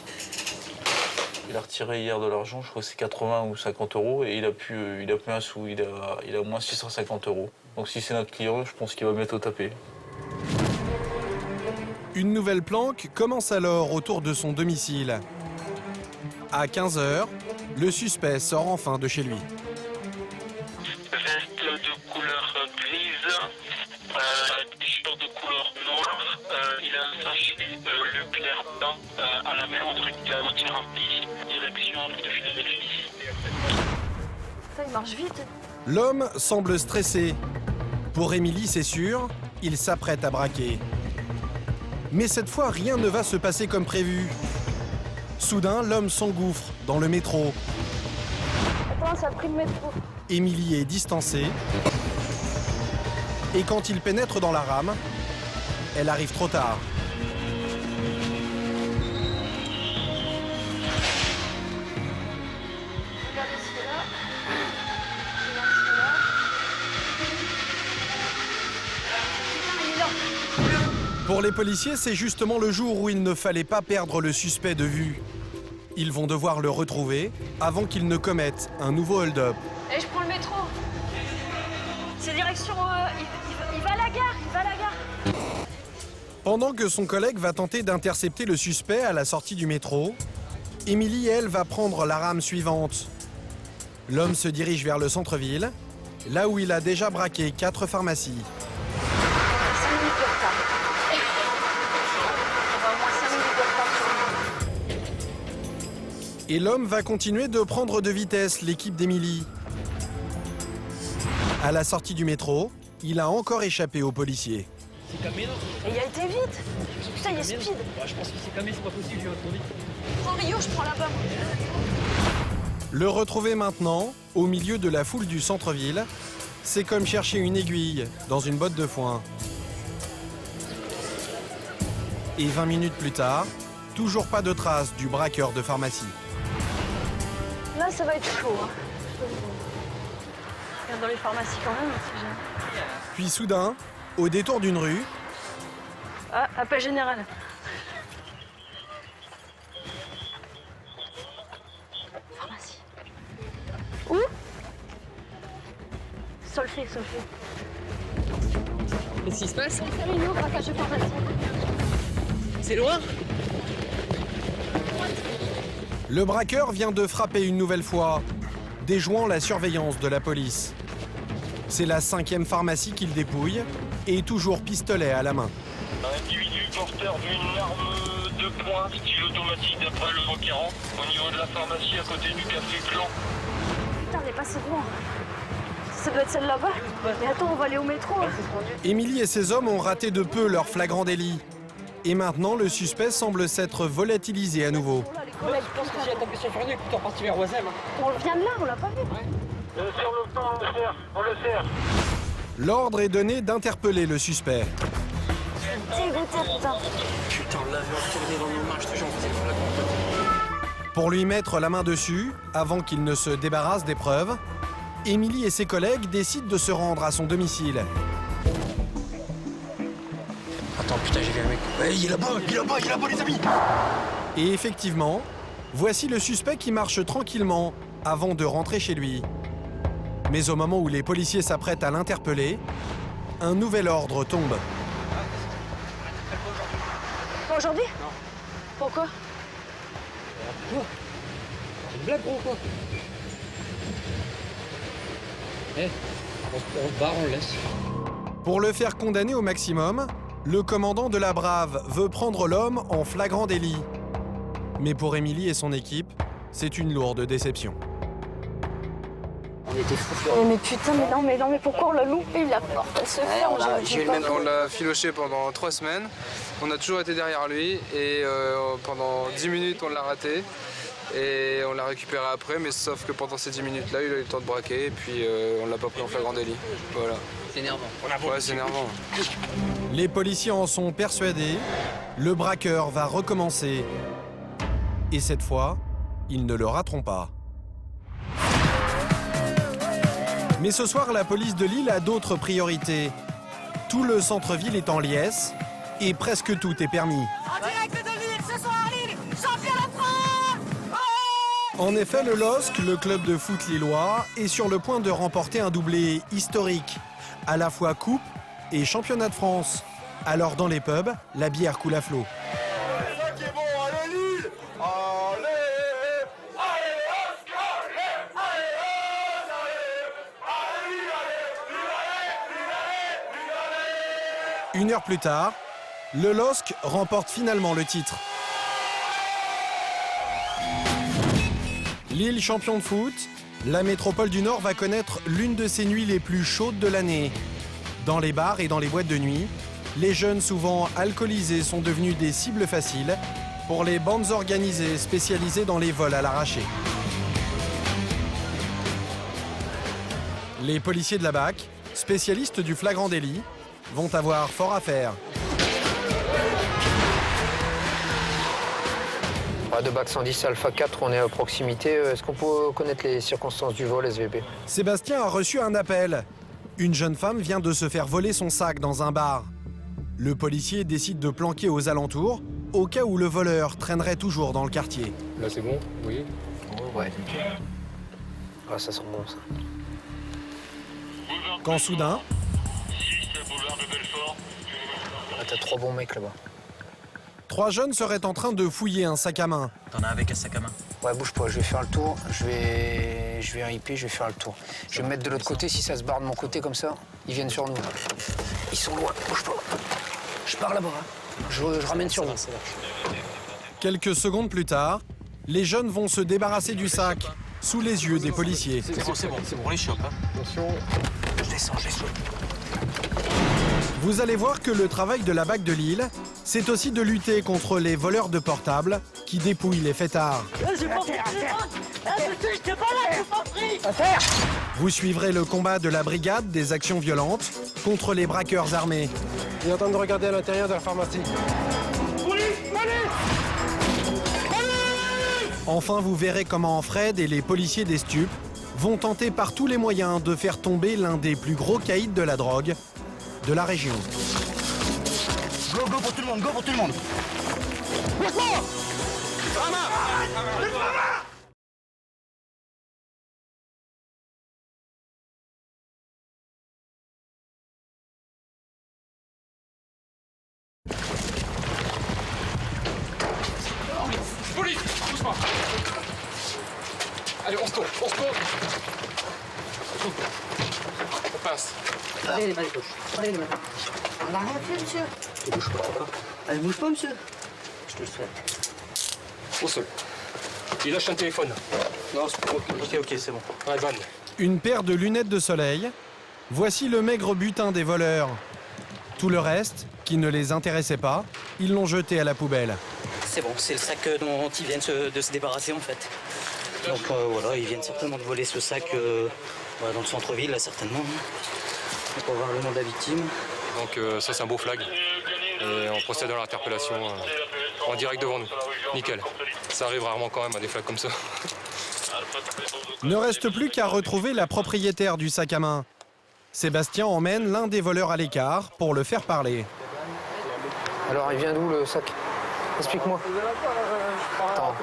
Il a retiré hier de l'argent, je crois que c'est 80 ou 50 euros, et il a plus un sou, il a au moins 650 euros. Donc si c'est notre client, je pense qu'il va mettre au tapis. Une nouvelle planque commence alors autour de son domicile. À 15h, le suspect sort enfin de chez lui. Veste de couleur grise, t-shirt de couleur noire, il a un sachet le clair blanc à la main, on dirait qu'il a la moitié remplie, direction de Philadelphie. Ça, il marche vite. L'homme semble stressé. Pour Émilie, c'est sûr, il s'apprête à braquer. Mais cette fois, rien ne va se passer comme prévu. Soudain, l'homme s'engouffre dans le métro. Attends, ça a pris le métro. Émilie est distancée. Et quand il pénètre dans la rame, elle arrive trop tard. Regardez celui-là. Pour les policiers, c'est justement le jour où il ne fallait pas perdre le suspect de vue. Ils vont devoir le retrouver avant qu'il ne commette un nouveau hold-up. Et je prends le métro. C'est direction... il va à la gare, Pendant que son collègue va tenter d'intercepter le suspect à la sortie du métro, Émilie, elle, va prendre la rame suivante. L'homme se dirige vers le centre-ville là où il a déjà braqué 4 pharmacies. 5 minutes de retard. On va au moins 5 minutes de retard. Et l'homme va continuer de prendre de vitesse l'équipe d'Émilie. À la sortie du métro, il a encore échappé aux policiers. Mais il a été vite. Putain, il est speed. Je pense qu'il s'est calmé, c'est pas possible, je vais trop vite. Prends Rio, je prends là-bas. Le retrouver maintenant, au milieu de la foule du centre-ville, c'est comme chercher une aiguille dans une botte de foin. Et 20 minutes plus tard, toujours pas de traces du braqueur de pharmacie. Là, ça va être chaud. Hein. Regarde dans les pharmacies quand même. Puis soudain, au détour d'une rue, Ah, appel général. Pharmacie. Où? Solfé. Qu'est-ce qui se passe? Rio, braquage de pharmacie. C'est loin? le braqueur vient de frapper une nouvelle fois, déjouant la surveillance de la police. C'est la 5e pharmacie qu'il dépouille, et toujours pistolet à la main. Un individu porteur d'une arme de poing, style automatique d'après le requérant, au niveau de la pharmacie à côté du café Clan. Putain, on est passé devant. Ça doit être celle là-bas. Mais attends, on va aller au métro. Émilie et ses hommes ont raté de peu leur flagrant délit. Et maintenant, le suspect semble s'être volatilisé à nouveau. Ouais, je pense que si j'attends que sur Fernand, écoute, on partit vers Oisem. On vient de là, on l'a pas vu. Sur le plan, on le sert. L'ordre est donné d'interpeller le suspect. Dégoûté, putain. Putain, on l'a vu retourner dans nos mains, je te jure, on faisait le flagrant. Pour lui mettre la main dessus, avant qu'il ne se débarrasse des preuves, Émilie et ses collègues décident de se rendre à son domicile. Attends, putain, j'ai vu un mec. Il est là-bas, les amis. Et effectivement, voici le suspect qui marche tranquillement avant de rentrer chez lui. Mais au moment où les policiers s'apprêtent à l'interpeller, un nouvel ordre tombe. Pas aujourd'hui? Non. Pourquoi? C'est une blague, gros, quoi. On se barre, on le laisse. Pour le faire condamner au maximum, le commandant de la Brave veut prendre l'homme en flagrant délit. Mais pour Émilie et son équipe, c'est une lourde déception. On était fous. Mais putain, mais non, mais pourquoi on l'a loupé? La porte, elle se ferme. On l'a filoché pendant 3 semaines. On a toujours été derrière lui et pendant 10 minutes, on l'a raté. Et on l'a récupéré après, mais sauf que pendant ces 10 minutes-là, il a eu le temps de braquer et puis on l'a pas pris en flagrant délit. Voilà. C'est énervant. Ouais, c'est énervant. Les policiers en sont persuadés, le braqueur va recommencer. Et cette fois, ils ne le rateront pas. Mais ce soir, la police de Lille a d'autres priorités. Tout le centre-ville est en liesse et presque tout est permis. En direct de Lille, ce soir à Lille, champion de France. En effet, le LOSC, le club de foot lillois, est sur le point de remporter un doublé historique, à la fois coupe et championnat de France. Alors dans les pubs, la bière coule à flot. C'est ça qui est bon, allez Lille. Allez. Une heure plus tard, le LOSC remporte finalement le titre. Lille champion de foot, la métropole du Nord va connaître l'une de ses nuits les plus chaudes de l'année. Dans les bars et dans les boîtes de nuit, les jeunes souvent alcoolisés sont devenus des cibles faciles pour les bandes organisées spécialisées dans les vols à l'arraché. Les policiers de la BAC, spécialistes du flagrant délit, vont avoir fort à faire. De BAC 110 Alpha 4, on est à proximité. Est-ce qu'on peut connaître les circonstances du vol, SVP? Sébastien a reçu un appel. Une jeune femme vient de se faire voler son sac dans un bar. Le policier décide de planquer aux alentours, au cas où le voleur traînerait toujours dans le quartier. Là, c'est bon? Oui. Ouais. Ah, ça sent bon, ça. Quand soudain, Ah, t'as 3 bons mecs là-bas. 3 jeunes seraient en train de fouiller un sac à main. T'en as avec un sac à main. Ouais, bouge pas, je vais faire le tour. Je vais ripper, je vais faire le tour. Je vais me mettre de l'autre côté, si ça se barre de mon côté comme ça, ils viennent sur nous. Ils sont loin, bouge pas. Je pars là-bas, hein. Je ramène sur vous. Quelques secondes plus tard, les jeunes vont se débarrasser du sac sous les yeux des policiers. C'est bon, on les chope. Hein. Attention, je descends. Vous allez voir que le travail de la BAC de Lille, c'est aussi de lutter contre les voleurs de portables qui dépouillent les fêtards. Vous suivrez le combat de la brigade des actions violentes contre les braqueurs armés. Il est en train de regarder à l'intérieur de la pharmacie. Enfin, vous verrez comment Fred et les policiers des stupes vont tenter par tous les moyens de faire tomber l'un des plus gros caïds de la drogue de la région. Go pour tout le monde, go pour tout le monde. Police, pousse pas. Allez, on se tourne. On passe. Allez les mains gauche. Allez les mains. On n'a rien fait, monsieur. Ne bouge pas. Allez, bouge pas, monsieur. Je te le souhaite. Au sol. Il lâche un téléphone. Non, ok, c'est bon. Ouais, bonne. Une paire de lunettes de soleil. Voici le maigre butin des voleurs. Tout le reste, qui ne les intéressait pas, ils l'ont jeté à la poubelle. C'est bon, c'est le sac dont ils viennent de se débarrasser en fait. Donc voilà, ils viennent certainement de voler ce sac dans le centre-ville, là certainement. Donc on va voir le nom de la victime. Donc ça c'est un beau flag. Et on procède à l'interpellation en direct devant nous. Nickel. Ça arrive rarement quand même à des flags comme ça. Ne reste plus qu'à retrouver la propriétaire du sac à main. Sébastien emmène l'un des voleurs à l'écart pour le faire parler. Alors, il vient d'où le sac? Explique-moi. Attends.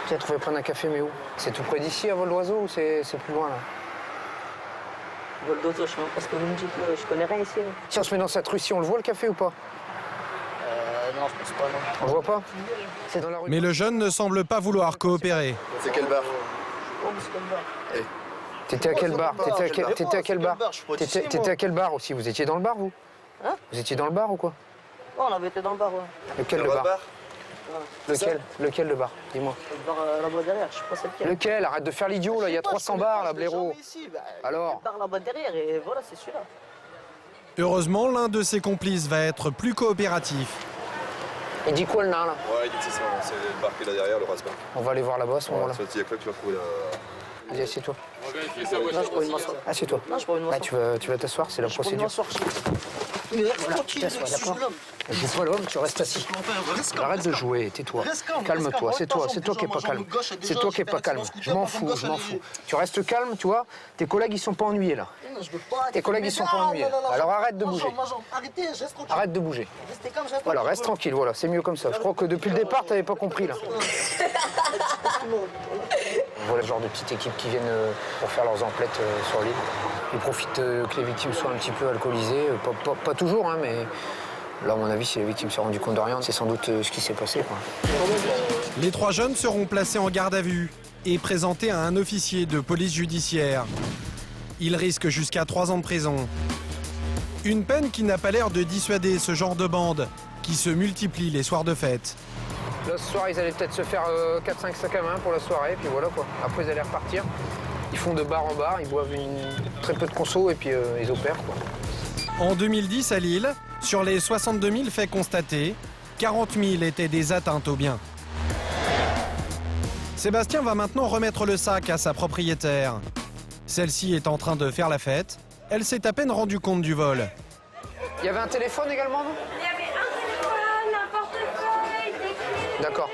Tu as trouvé plein d'un café, mais où? C'est tout près d'ici, à vol d'oiseau, ou c'est plus loin, là? Vol d'oiseau, je sais même pas ce que vous me dites, je connais rien ici. Si on se met dans cette rue, si on le voit, le café, ou pas? Non, je pense pas, non. On le voit pas? C'est dans la rue. Mais le jeune ne semble pas vouloir coopérer. C'est quel bar? T'étais à quel bar? T'étais à quel bar? T'étais à quel bar aussi? Vous étiez dans le bar, vous? Hein? Vous étiez dans le bar ou quoi? Oh, on avait été dans le bar, ouais. Lequel le bar? Lequel le bar? Dis-moi. Le bar là-bas derrière, je sais pas c'est lequel. Lequel? Arrête de faire l'idiot, là, il y a 300 bars, là, blaireau. Alors? Le bar là-bas derrière, et voilà, c'est celui-là. Heureusement, l'un de ses complices va être plus coopératif. Il dit quoi, le nain, là? Ouais, il dit que c'est ça, c'est le bar qui est là derrière, le Rasbar. On va aller voir là-bas à ce moment-là. Il y a que là que tu vas trouver la... Vas-y, assieds-toi. Non, je peux une m'asseoir. Assieds-toi. Non, je peux une m'asseoir. Tu vas t'asseoir, c'est la procédure. Mais voilà, tranquille, t'assois, je suis d'accord? l'homme. Joue pas l'homme, tu restes assis. Arrête de jouer, tais-toi. Calme-toi, c'est toi qui es pas calme. C'est toi qui es pas calme. Je m'en fous. Tu restes calme, tu vois. Tes collègues, ils sont pas ennuyés, là. Tes collègues, ils sont pas ennuyés. Alors arrête de bouger. Arrêtez, je reste tranquille. Arrête de bouger. Restez calme, je reste Voilà, reste tranquille, voilà, c'est mieux comme ça. Je crois que depuis le départ, t'avais pas compris, là. Voilà le genre de petites équipes qui viennent pour faire leurs emplettes sur l'île. Ils profitent que les victimes soient un petit peu alcoolisées. Pas toujours, hein, mais là, à mon avis, si les victimes se sont rendues compte de rien, c'est sans doute ce qui s'est passé, quoi. Les 3 jeunes seront placés en garde à vue et présentés à un officier de police judiciaire. Ils risquent jusqu'à 3 ans de prison. Une peine qui n'a pas l'air de dissuader ce genre de bande qui se multiplie les soirs de fête. Là, ce soir, ils allaient peut-être se faire 4-5 sacs à main pour la soirée, puis voilà, quoi. Après, ils allaient repartir. Ils font de bar en bar, ils boivent très peu de conso et puis ils opèrent, quoi. En 2010, à Lille, sur les 62 000 faits constatés, 40 000 étaient des atteintes aux biens. Sébastien va maintenant remettre le sac à sa propriétaire. Celle-ci est en train de faire la fête. Elle s'est à peine rendue compte du vol. Il y avait un téléphone également, non? Il y avait un téléphone, un portefeuille, des clés. D'accord.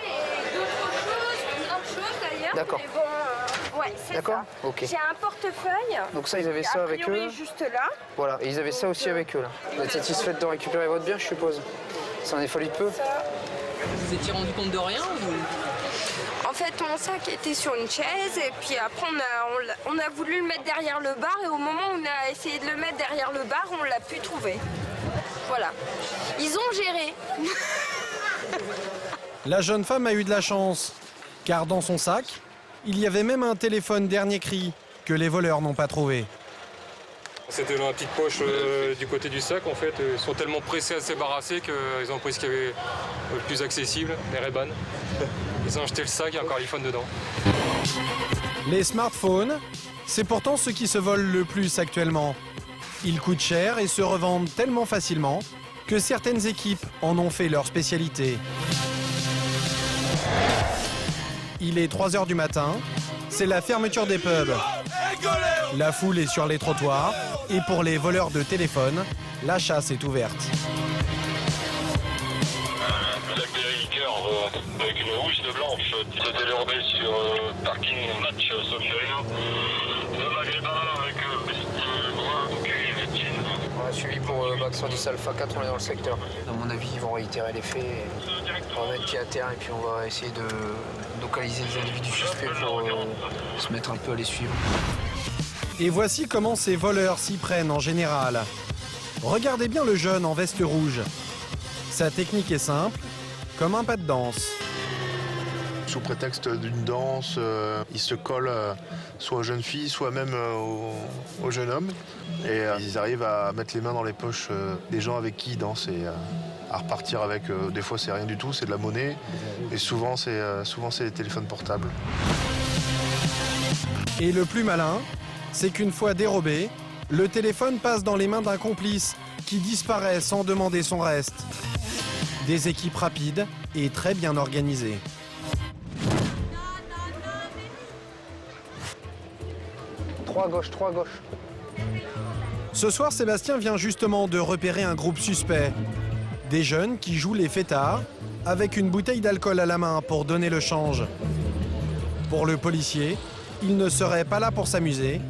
D'autres choses d'ailleurs. D'accord. Mais bon, ouais, c'est ça. D'accord, ok. J'ai un portefeuille. Donc ça, ils avaient ça avec a priori, eux. juste là. Voilà, et ils avaient ça aussi avec eux, là. Vous êtes satisfaite de récupérer votre bien, je suppose? Ça en est fallu de peu? Vous vous étiez rendu compte de rien ou... En fait, mon sac était sur une chaise et puis après, on a voulu le mettre derrière le bar et au moment où on a essayé de le mettre derrière le bar, on l'a pu trouver. Voilà. Ils ont géré. La jeune femme a eu de la chance, Car dans son sac, il y avait même un téléphone dernier cri que les voleurs n'ont pas trouvé. C'était dans la petite poche du côté du sac en fait. Ils sont tellement pressés à se débarrasser qu'ils ont pris ce qu'il y avait le plus accessible, les Ray-Ban. Ils ont acheté le sac, il y a encore l'iPhone dedans. Les smartphones, c'est pourtant ce qui se vole le plus actuellement. Ils coûtent cher et se revendent tellement facilement que certaines équipes en ont fait leur spécialité. Il est 3 h du matin, c'est la fermeture des pubs. La foule est sur les trottoirs et pour les voleurs de téléphone, la chasse est ouverte. BlackBerry Curve avec une rouge de blanche. C'était dérobé sur parking match Sofia. Le maghrébin avec brun, cuir et jean. On a suivi pour BAC 110 Alpha 4, on est dans le secteur. À mon avis, ils vont réitérer les faits. On va mettre pied à terre et puis on va essayer de localiser les individus suspects pour se mettre un peu à les suivre. Et voici comment ces voleurs s'y prennent en général. Regardez bien le jeune en veste rouge. Sa technique est simple, comme un pas de danse. Sous prétexte d'une danse, ils se collent soit aux jeunes filles, soit même aux jeunes hommes. Et ils arrivent à mettre les mains dans les poches des gens avec qui ils dansent et à repartir avec, des fois c'est rien du tout, c'est de la monnaie. Et souvent c'est des téléphones portables. Et le plus malin, c'est qu'une fois dérobé, le téléphone passe dans les mains d'un complice qui disparaît sans demander son reste. Des équipes rapides et très bien organisées. Trois à gauche, 3 à gauche. Ce soir, Sébastien vient justement de repérer un groupe suspect. Des jeunes qui jouent les fêtards avec une bouteille d'alcool à la main pour donner le change. Pour le policier, il ne serait pas là pour s'amuser,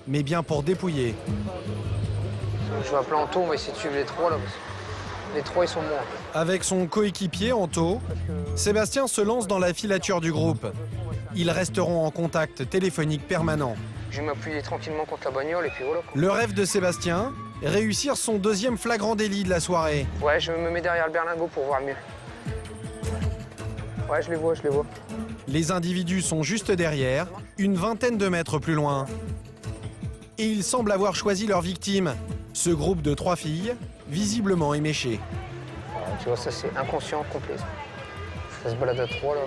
mais bien pour dépouiller. Je vais appeler Anto, on va essayer de suivre les trois là. Les trois, ils sont bons. Avec son coéquipier Anto, Sébastien se lance dans la filature du groupe. Ils resteront en contact téléphonique permanent. Je vais m'appuyer tranquillement contre la bagnole et puis voilà. Le rêve de Sébastien, réussir son deuxième flagrant délit de la soirée. Ouais, je me mets derrière le berlingot pour voir mieux. Ouais, je les vois. Les individus sont juste derrière, une vingtaine de mètres plus loin. Et ils semblent avoir choisi leur victime, ce groupe de 3 filles, visiblement éméchées. Tu vois, ça c'est inconscient complet. Ça se balade à 3 là.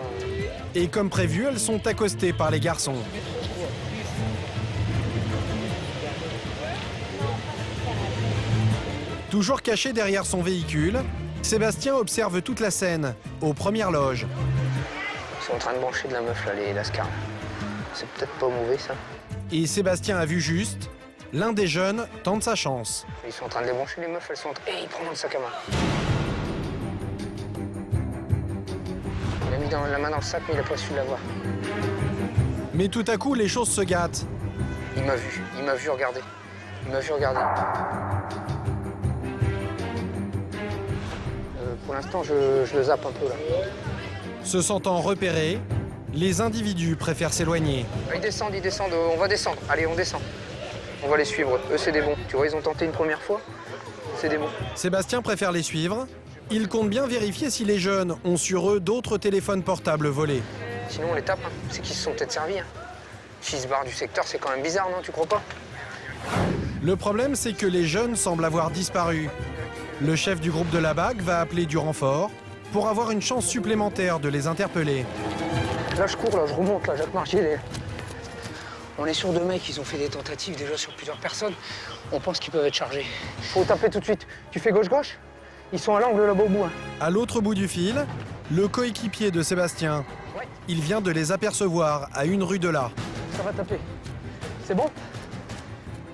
Et comme prévu, elles sont accostées par les garçons. Toujours caché derrière son véhicule, Sébastien observe toute la scène, aux premières loges. Ils sont en train de brancher de la meuf là, les lascars. C'est peut-être pas mauvais ça. Et Sébastien a vu juste, l'un des jeunes tente sa chance. Ils sont en train de les brancher les meufs, elles sont en train... il prend le sac à main. Il a mis la main dans le sac mais il a pas su l'avoir. Mais tout à coup, les choses se gâtent. Il m'a vu regarder. Pour l'instant, je le zappe un peu là. Se sentant repérés, les individus préfèrent s'éloigner. Ils descendent, on va descendre. Allez, on descend. On va les suivre. Eux, c'est des bons. Tu vois, ils ont tenté une première fois. C'est des bons. Sébastien préfère les suivre. Il compte bien vérifier si les jeunes ont sur eux d'autres téléphones portables volés. Sinon, on les tape. C'est qu'ils se sont peut-être servis. S'ils se barrent du secteur, c'est quand même bizarre, non? Tu crois pas? Le problème, c'est que les jeunes semblent avoir disparu. Le chef du groupe de la BAC va appeler du renfort pour avoir une chance supplémentaire de les interpeller. Là, je cours, là, je remonte, là, Jacques Margier. On est sur 2 mecs, ils ont fait des tentatives déjà sur plusieurs personnes. On pense qu'ils peuvent être chargés. Faut taper tout de suite. Tu fais gauche-gauche? Ils sont à l'angle là-bas au bout. À l'autre bout du fil, le coéquipier de Sébastien. Il vient de les apercevoir à 1 rue de là. Ça va taper. C'est bon?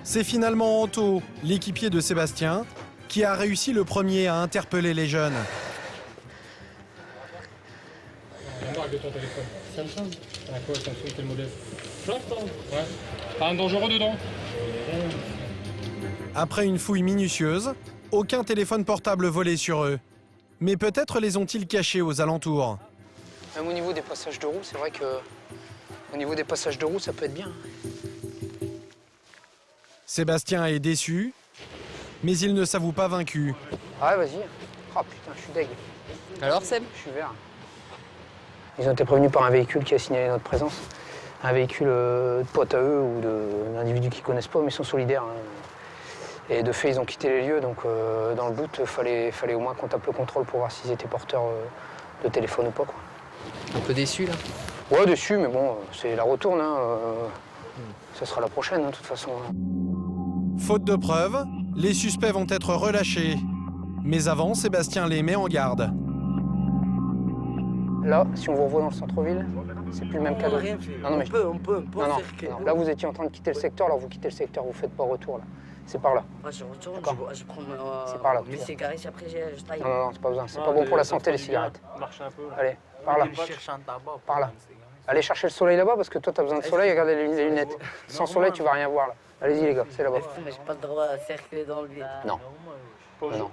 C'est finalement Anto, l'équipier de Sébastien, qui a réussi le premier à interpeller les jeunes. La marque de ton téléphone. Samsung. Ah quoi, Samsung, quel modèle? Ouais. Pas un dangereux dedans? Après une fouille minutieuse, aucun téléphone portable volé sur eux. Mais peut-être les ont-ils cachés aux alentours. Même au niveau des passages de roue, c'est vrai que... Au niveau des passages de roue, ça peut être bien. Sébastien est déçu, mais il ne s'avoue pas vaincu. Ah ouais, vas-y. Oh putain, je suis deg. Alors, Seb? Je suis vert. Ils ont été prévenus par un véhicule qui a signalé notre présence. Un véhicule de potes à eux ou d'individus qu'ils ne connaissent pas, mais ils sont solidaires. Hein. Et de fait, ils ont quitté les lieux, donc dans le doute, il fallait au moins qu'on tape le contrôle pour voir s'ils étaient porteurs de téléphone ou pas. Quoi. Un peu déçu, là? Ouais, déçu, mais bon, c'est la retourne. Hein. Ça sera la prochaine, hein, de toute façon. Faute de preuves, les suspects vont être relâchés. Mais avant, Sébastien les met en garde. Là, si on vous revoit dans le centre-ville, c'est plus le même cadeau. Non, mais On peut non, faire que... non. Là, vous étiez en train de quitter le secteur, alors vous quittez le secteur, vous faites pas retour, là. C'est par là. Moi, je retourne, je prends C'est par là. mes cigarettes, après je taille. Non, c'est pas besoin. C'est pas bon pour la santé, les cigarettes. Marche un peu. Allez, par là. Par là. Allez chercher le soleil là-bas, parce que toi, t'as besoin de soleil, regardez les lunettes. Sans soleil, tu vas rien voir, là. Allez-y, les gars, c'est là-bas. Mais j'ai pas le droit à circuler dans le vide. Non. Non.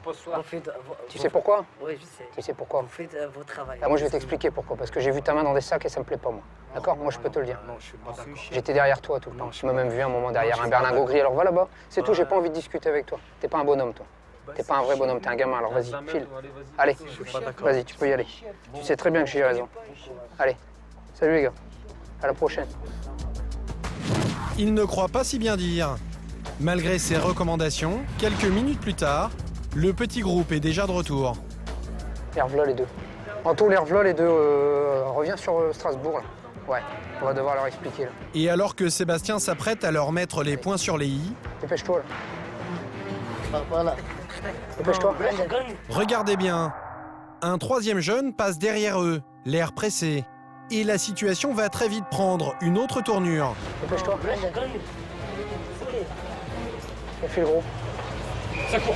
Tu sais Vous pourquoi? Oui, je sais. Tu sais pourquoi? Vous faites votre travail. Moi, je vais t'expliquer pourquoi. Parce que j'ai vu ta main dans des sacs et ça me plaît pas, moi. D'accord? Moi, je peux te le dire. Non, je suis pas d'accord. J'étais derrière toi tout le temps. Tu m'as même vu un moment derrière un berlingot gris. Alors va là-bas. C'est tout, j'ai pas envie de discuter avec toi. T'es pas un bonhomme, toi. T'es pas un vrai bonhomme, t'es un gamin. Alors vas-y, file. Allez, vas-y, tu peux y aller. Tu sais très bien que j'ai raison. Allez, salut les gars. À la prochaine. Il ne croit pas si bien dire. Malgré ses recommandations, quelques minutes plus tard, le petit groupe est déjà de retour. Les rev'là les deux. Anto, les rev'là les deux. Reviens sur Strasbourg, là. Ouais, on va devoir leur expliquer, là. Et alors que Sébastien s'apprête à leur mettre les points sur les i, dépêche-toi, là. Voilà. Dépêche-toi. regardez bien. Un troisième jeune passe derrière eux, l'air pressé. Et la situation va très vite prendre une autre tournure. Dépêche-toi. Fais le gros. Ça court,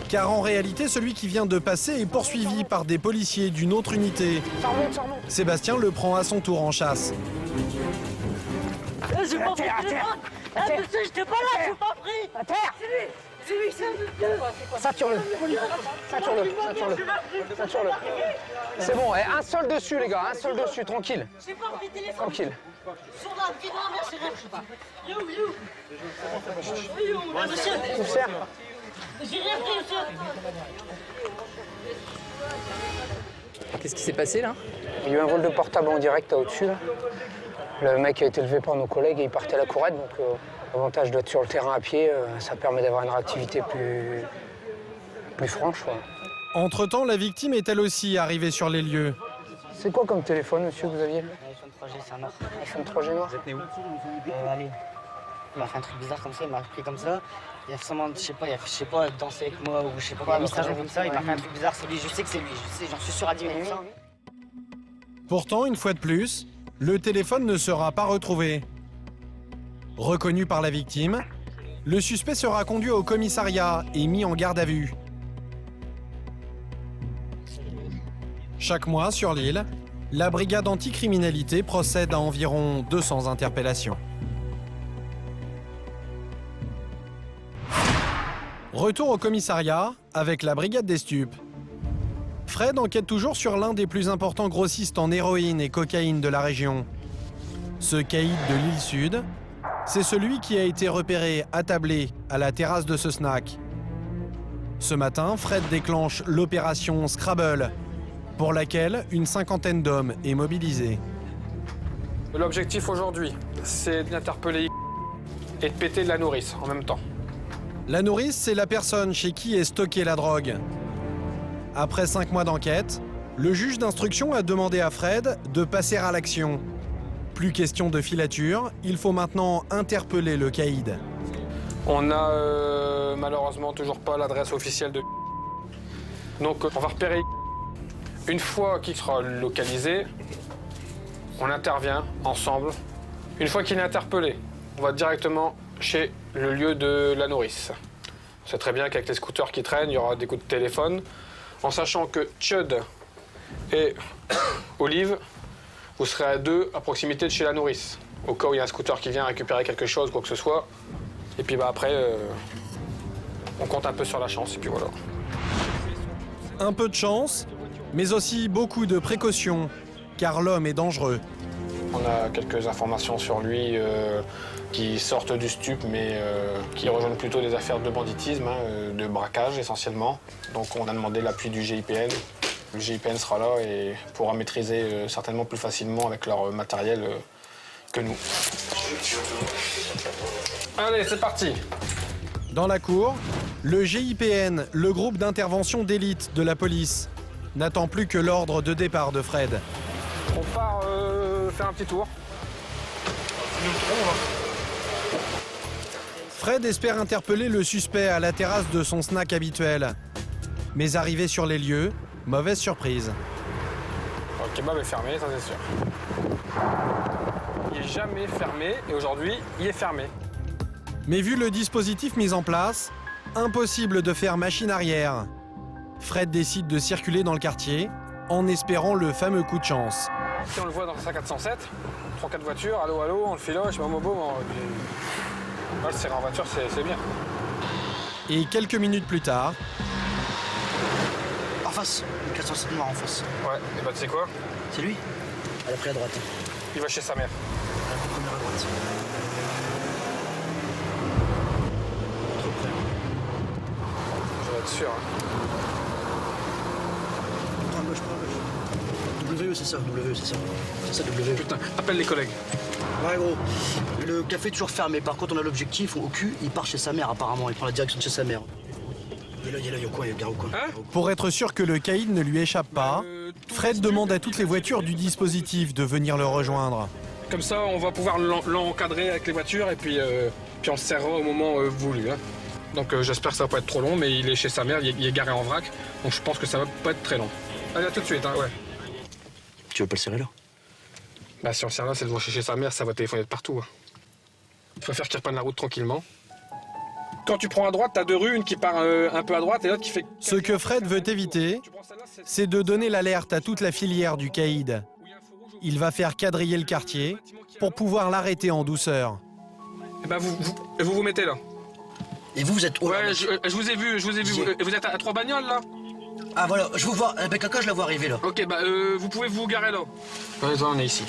Car en réalité, celui qui vient de passer est poursuivi par des policiers d'une autre unité. Sébastien le prend à son tour en chasse. J'ai pas pris le téléphone. Monsieur, j'étais pas là, j'ai pas pris. À terre. C'est lui, Ceinture-le. Ceinture-le. C'est bon, un seul dessus, les gars, un seul dessus, tranquille. J'ai pas pris le téléphone. Tranquille. Sur la vie, non, merci, rien pris. Monsieur. Tu me sers? J'ai rien pris, monsieur. Qu'est-ce qui s'est passé, là? Il y a eu un vol de portable en direct là, au-dessus, là. Le mec a été levé par nos collègues et il partait à la courette, donc l'avantage d'être sur le terrain à pied, ça permet d'avoir une réactivité plus franche. Ouais. Entre-temps, la victime est elle aussi arrivée sur les lieux. C'est quoi comme téléphone, monsieur, que vous aviez? iPhone 3G, c'est un noir. iPhone 3G noir. Vous êtes né où? Allez. Il m'a fait un truc bizarre comme ça, il m'a pris comme ça. Il a forcément, je sais pas, dansé avec moi ou je sais pas quoi, message comme ça, il m'a fait un truc bizarre, c'est lui, je sais que c'est lui, je sais, j'en suis sûr à 10 000. Pourtant, une fois de plus, le téléphone ne sera pas retrouvé. Reconnu par la victime, le suspect sera conduit au commissariat et mis en garde à vue. Chaque mois, sur l'île, la brigade anticriminalité procède à environ 200 interpellations. Retour au commissariat avec la brigade des stupes. Fred enquête toujours sur l'un des plus importants grossistes en héroïne et cocaïne de la région. Ce caïd de l'île Sud, c'est celui qui a été repéré attablé à la terrasse de ce snack. Ce matin, Fred déclenche l'opération Scrabble, pour laquelle une cinquantaine d'hommes est mobilisée. L'objectif aujourd'hui, c'est d'interpeller et de péter de la nourrice en même temps. La nourrice, c'est la personne chez qui est stockée la drogue. Après 5 mois d'enquête, le juge d'instruction a demandé à Fred de passer à l'action. Plus question de filature, il faut maintenant interpeller le caïd. On n'a malheureusement toujours pas l'adresse officielle de... Donc on va repérer. Une fois qu'il sera localisé, on intervient ensemble. Une fois qu'il est interpellé, on va directement chez le lieu de la nourrice. On sait très bien qu'avec les scooters qui traînent, il y aura des coups de téléphone. En sachant que Chud et Olive, vous serez à deux à proximité de chez la nourrice. Au cas où il y a un scooter qui vient récupérer quelque chose, quoi que ce soit. Et puis après, on compte un peu sur la chance et puis voilà. Un peu de chance, mais aussi beaucoup de précautions, car l'homme est dangereux. On a quelques informations sur lui qui sortent du stup, mais qui rejoignent plutôt des affaires de banditisme, de braquage essentiellement. Donc on a demandé l'appui du GIPN Le GIPN sera là et pourra maîtriser certainement plus facilement avec leur matériel que nous. Allez, c'est parti. Dans la cour, le GIPN, le groupe d'intervention d'élite de la police, n'attend plus que l'ordre de départ de Fred. On part faire un petit tour. Fred espère interpeller le suspect à la terrasse de son snack habituel. Mais arrivé sur les lieux, mauvaise surprise. Le kebab est fermé, ça c'est sûr. Il n'est jamais fermé et aujourd'hui, il est fermé. Mais vu le dispositif mis en place, impossible de faire machine arrière. Fred décide de circuler dans le quartier en espérant le fameux coup de chance. Si on le voit dans sa 407, 3-4 voitures, allô, on le filoche, momo, le serrer en voiture, c'est bien. Et quelques minutes plus tard... En face, le 407 noir en face. Ouais, et bah tu sais quoi? C'est lui? Elle a pris à droite. Il va chez sa mère. Première à droite. Je vais être sûr. Prends gauche. WE, c'est ça, WE, c'est ça. C'est ça, WE. Putain, appelle les collègues. Ouais, gros. Le café est toujours fermé. Par contre, on a l'objectif au cul. Il part chez sa mère, apparemment. Il prend la direction de chez sa mère. Il est là, au coin, il est au coin. Pour être sûr que le caïd ne lui échappe pas, Fred demande à toutes les voitures du dispositif de venir le rejoindre. Comme ça, on va pouvoir l'encadrer avec les voitures et puis on se serrera au moment voulu. Hein. Donc j'espère que ça va pas être trop long, mais il est chez sa mère, il est garé en vrac. Donc je pense que ça va pas être très long. Allez, à tout de suite, hein, ouais. Tu veux pas le serrer là? Bah si on le serre là, c'est devant chez sa mère, ça va téléphoner de partout. Hein. Il faut faire qu'il reprenne la route tranquillement. Quand tu prends à droite, t'as deux rues, une qui part un peu à droite et l'autre qui fait... Ce que Fred veut éviter, c'est de donner l'alerte à toute la filière du caïd. Il va faire quadriller le quartier pour pouvoir l'arrêter en douceur. Et bah vous mettez là. Et vous êtes où? Ouais, je vous ai vu. Vous êtes à 3 bagnoles là? Ah voilà, je vous vois. Avec Kaka, je la vois arriver là. Ok, bah vous pouvez vous garer là. Ouais, là, on est ici.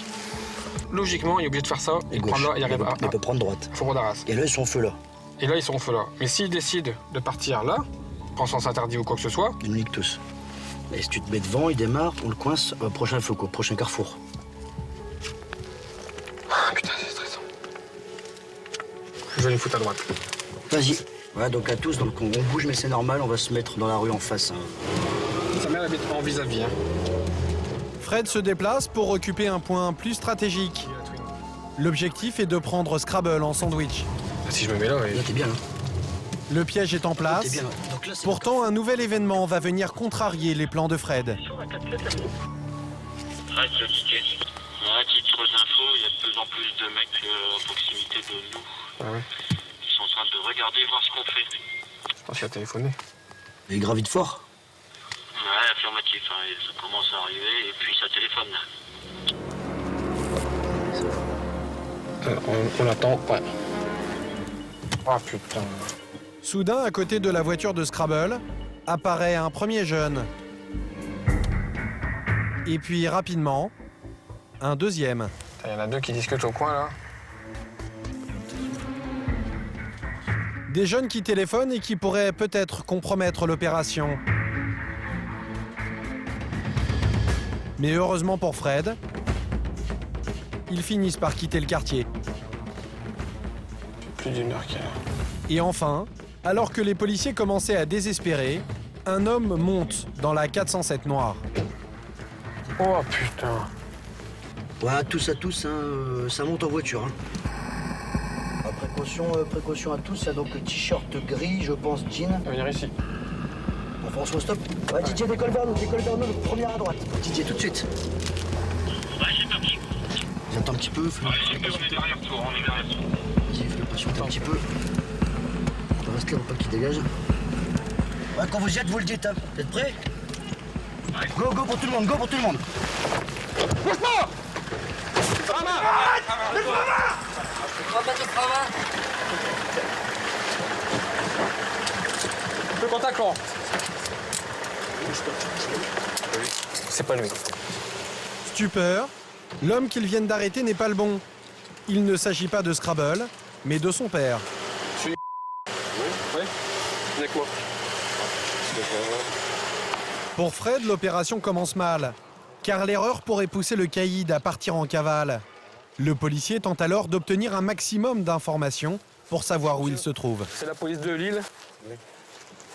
Logiquement, il est obligé de faire ça. Et prendre là, il arrive il peut prendre droite. Fourreau d'Arras. Et là, ils sont en feu là. Et là, ils sont en feu là. Mais s'ils décident de partir là, en sens interdit ou quoi que ce soit... Ils nous niquent tous. Et si tu te mets devant, il démarre, on le coince, prochain feu quoi, prochain carrefour. Putain, c'est stressant. Je vais les foutre à droite. Vas-y. Ouais, donc à tous, donc on bouge, mais c'est normal, on va se mettre dans la rue en face. Hein. Sa mère habite en vis-à-vis. Hein. Fred se déplace pour occuper un point plus stratégique. L'objectif est de prendre Scrabble en sandwich. Si je me mets là, oui. Là, t'es bien, là. Le piège est en place. Bien, donc là, pourtant, un nouvel événement va venir contrarier les plans de Fred. À titre d'info, il y a de plus en plus de mecs à proximité de nous. Ah ouais. Ils sont en train de regarder, voir ce qu'on fait. Je pense qu'il a téléphoné. Il gravite fort. Ouais, affirmatif, hein, ça commence à arriver et puis ça téléphone. On attend, ouais. Ah putain. Soudain, à côté de la voiture de Scrabble, apparaît un premier jeune. Et puis rapidement, un deuxième. Il y en a deux qui discutent au coin là. Des jeunes qui téléphonent et qui pourraient peut-être compromettre l'opération. Mais heureusement pour Fred, ils finissent par quitter le quartier. Plus d'une heure qu'il y a. Et enfin, alors que les policiers commençaient à désespérer, un homme monte dans la 407 noire. Oh putain. Ouais, tous à tous, hein, ça monte en voiture. Hein. Précaution à tous, il y a donc le t-shirt gris, je pense, jean. On va venir ici. Bon, François, stop. Ouais, DJ, décolle vers nous, première à droite. DJ, tout de suite. Ouais, c'est parti. J'attends un petit peu. Ouais, on est derrière toi, on est derrière toi. Vas-y, fais-le patienter un petit peu. On va rester là, pas qu'il dégage. Ouais, quand vous y êtes, vous le dites, hein. Vous êtes prêts? Ouais. Go pour tout le monde, Bouge pas! Le contact, Laurent. C'est pas lui. Stupeur, l'homme qu'ils viennent d'arrêter n'est pas le bon. Il ne s'agit pas de Scrabble, mais de son père. Oui. Avec moi. Pour Fred, l'opération commence mal, car l'erreur pourrait pousser le caïd à partir en cavale. Le policier tente alors d'obtenir un maximum d'informations pour savoir où il se trouve. C'est la police de Lille.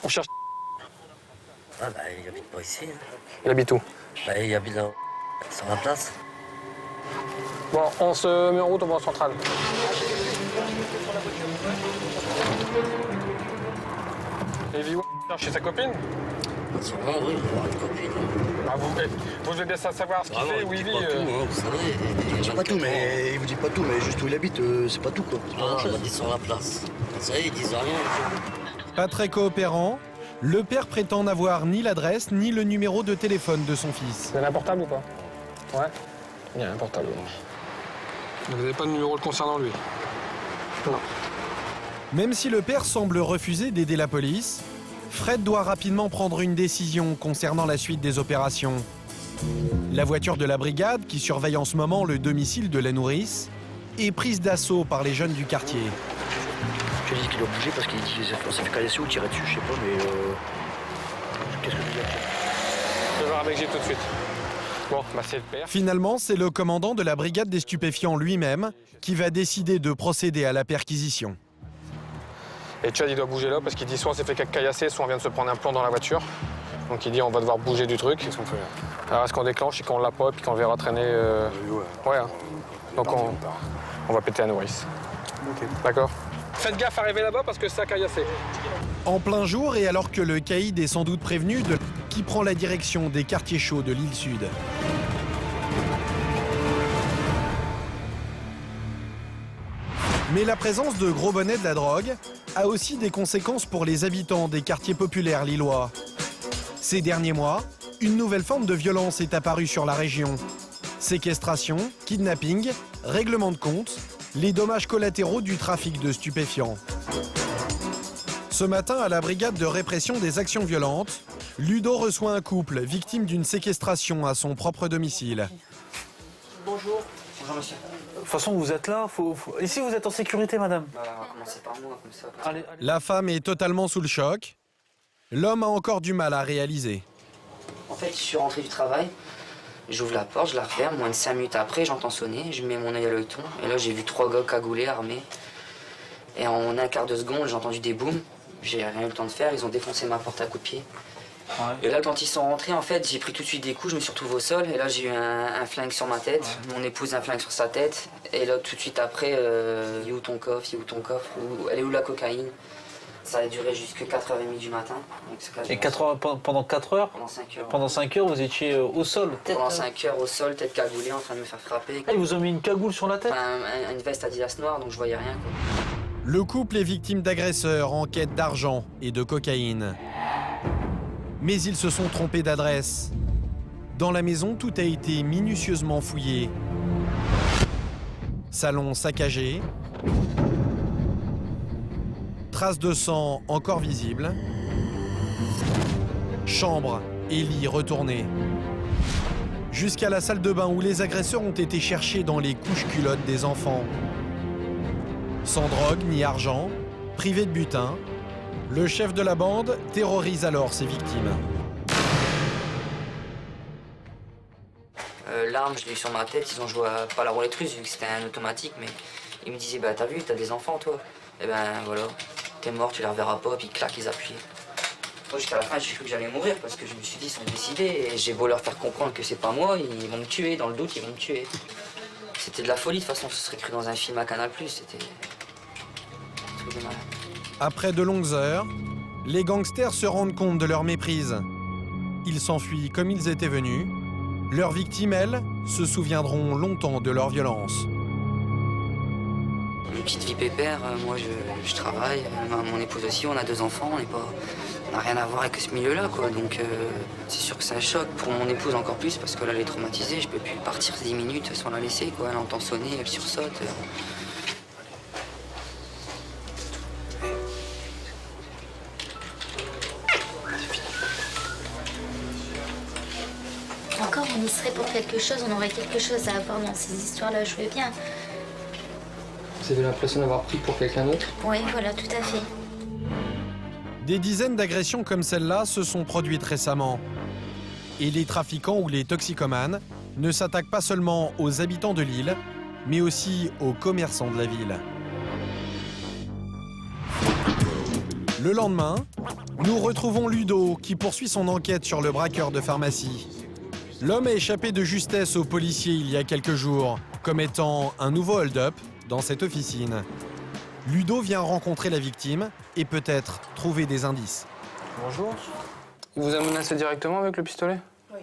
On cherche. Ah bah il habite pas ici. Hein. Il habite où? Bah il habite là, sur la place. Bon, on se met en route au banc central. Et vit où? Chez sa copine? Sûrement, oui, il va avoir une copine. Ah, vous devez bien savoir ce qu'il fait, où il vit. Pas tout, hein, vous savez. Il dit pas tout, mais il vous dit pas tout, mais juste où il habite, c'est pas tout quoi. Il habite sur la place. Vous savez, ils disent rien. Pas très coopérant, le père prétend n'avoir ni l'adresse ni le numéro de téléphone de son fils. Vous avez un portable ou pas? Ouais. Il y a un portable. Vous n'avez pas de numéro le concernant lui? Non. Même si le père semble refuser d'aider la police, Fred doit rapidement prendre une décision concernant la suite des opérations. La voiture de la brigade, qui surveille en ce moment le domicile de la nourrice, est prise d'assaut par les jeunes du quartier. Je dis qu'il doit bouger parce qu'il dit qu'on s'est fait caler ou tirer dessus, je sais pas, mais qu'est-ce que je dis après? Je vais voir avec Gilles tout de suite. Bon, bah c'est le père. Finalement, c'est le commandant de la brigade des stupéfiants lui-même qui va décider de procéder à la perquisition. Et Chad, il doit bouger là parce qu'il dit soit on s'est fait caillasser, soit on vient de se prendre un plomb dans la voiture. Donc il dit on va devoir bouger du truc. Qu'est-ce qu'on fait? Alors est-ce qu'on déclenche et qu'on l'a pas, puis qu'on le verra traîner Ouais. Hein. Donc on va péter la nourrice. Okay. D'accord? Faites gaffe à arriver là-bas parce que ça a caillassé. En plein jour, et alors que le caïd est sans doute prévenu, qui prend la direction des quartiers chauds de l'île Sud. Mais la présence de gros bonnets de la drogue a aussi des conséquences pour les habitants des quartiers populaires lillois. Ces derniers mois, une nouvelle forme de violence est apparue sur la région. Séquestration, kidnapping, règlement de compte, les dommages collatéraux du trafic de stupéfiants. Ce matin, à la brigade de répression des actions violentes, Ludo reçoit un couple victime d'une séquestration à son propre domicile. Bonjour. Bonjour monsieur. De toute façon, vous êtes là. Ici, vous êtes en sécurité, madame. On va commencer par moi, comme ça. Allez. La femme est totalement sous le choc. L'homme a encore du mal à réaliser. En fait, je suis rentré du travail. J'ouvre la porte, je la referme. Moins de 5 minutes après, j'entends sonner. Je mets mon œil à l'œilleton. Et là, j'ai vu 3 gars cagoulés, armés. Et en un quart de seconde, j'ai entendu des booms. J'ai rien eu le temps de faire. Ils ont défoncé ma porte à coups de pied. Ouais. Et là, quand ils sont rentrés, en fait, j'ai pris tout de suite des coups, je me suis retrouvé au sol. Et là, j'ai eu un flingue sur ma tête, mon épouse un flingue sur sa tête. Et là, tout de suite après, il est où ton coffre, elle est où la cocaïne? Ça a duré jusqu'à 4h30 du matin. Donc et pendant 4 heures? Pendant 5 heures. Pendant 5 heures, vous étiez au sol? Pendant 5 heures au sol, tête cagoulée, en train de me faire frapper. Ah, ils vous ont mis une cagoule sur la tête? Une veste Adidas noire, donc je voyais rien, quoi. Le couple est victime d'agresseurs en quête d'argent et de cocaïne. Mais ils se sont trompés d'adresse. Dans la maison, tout a été minutieusement fouillé. Salon saccagé. Traces de sang encore visibles. Chambre et lit retournés. Jusqu'à la salle de bain où les agresseurs ont été cherchés dans les couches-culottes des enfants. Sans drogue ni argent, privé de butin, le chef de la bande terrorise alors ses victimes. L'arme, je l'ai eu sur ma tête, ils ont joué à pas la roulette russe vu que c'était un automatique, mais ils me disaient, bah t'as vu, t'as des enfants toi? Et ben voilà, t'es mort, tu les reverras pas, puis clac, ils appuyaient. Moi jusqu'à la fin, j'ai cru que j'allais mourir parce que je me suis dit, ils sont décidés, et j'ai beau leur faire comprendre que c'est pas moi, ils vont me tuer, dans le doute, ils vont me tuer. C'était de la folie, de toute façon, ce serait cru dans un film à Canal+, c'était... un truc de malade. Après de longues heures, les gangsters se rendent compte de leur méprise. Ils s'enfuient comme ils étaient venus. Leurs victimes, elles, se souviendront longtemps de leur violence. Une petite vie pépère, moi je travaille, mon épouse aussi, on a 2 enfants, on n'a rien à voir avec ce milieu-là, quoi. Donc c'est sûr que c'est un choc pour mon épouse encore plus parce que là elle est traumatisée, je peux plus partir 10 minutes sans la laisser, quoi. Elle entend sonner, elle sursaute. Encore, on y serait pour quelque chose, on aurait quelque chose à avoir dans ces histoires-là, je veux bien. Vous avez l'impression d'avoir pris pour quelqu'un d'autre? Oui, voilà, tout à fait. Des dizaines d'agressions comme celle-là se sont produites récemment. Et les trafiquants ou les toxicomanes ne s'attaquent pas seulement aux habitants de l'île, mais aussi aux commerçants de la ville. Le lendemain, nous retrouvons Ludo qui poursuit son enquête sur le braqueur de pharmacie. L'homme a échappé de justesse aux policiers il y a quelques jours, comme étant un nouveau hold-up dans cette officine. Ludo vient rencontrer la victime et peut-être trouver des indices. Bonjour. Il vous a menacé directement avec le pistolet? Oui.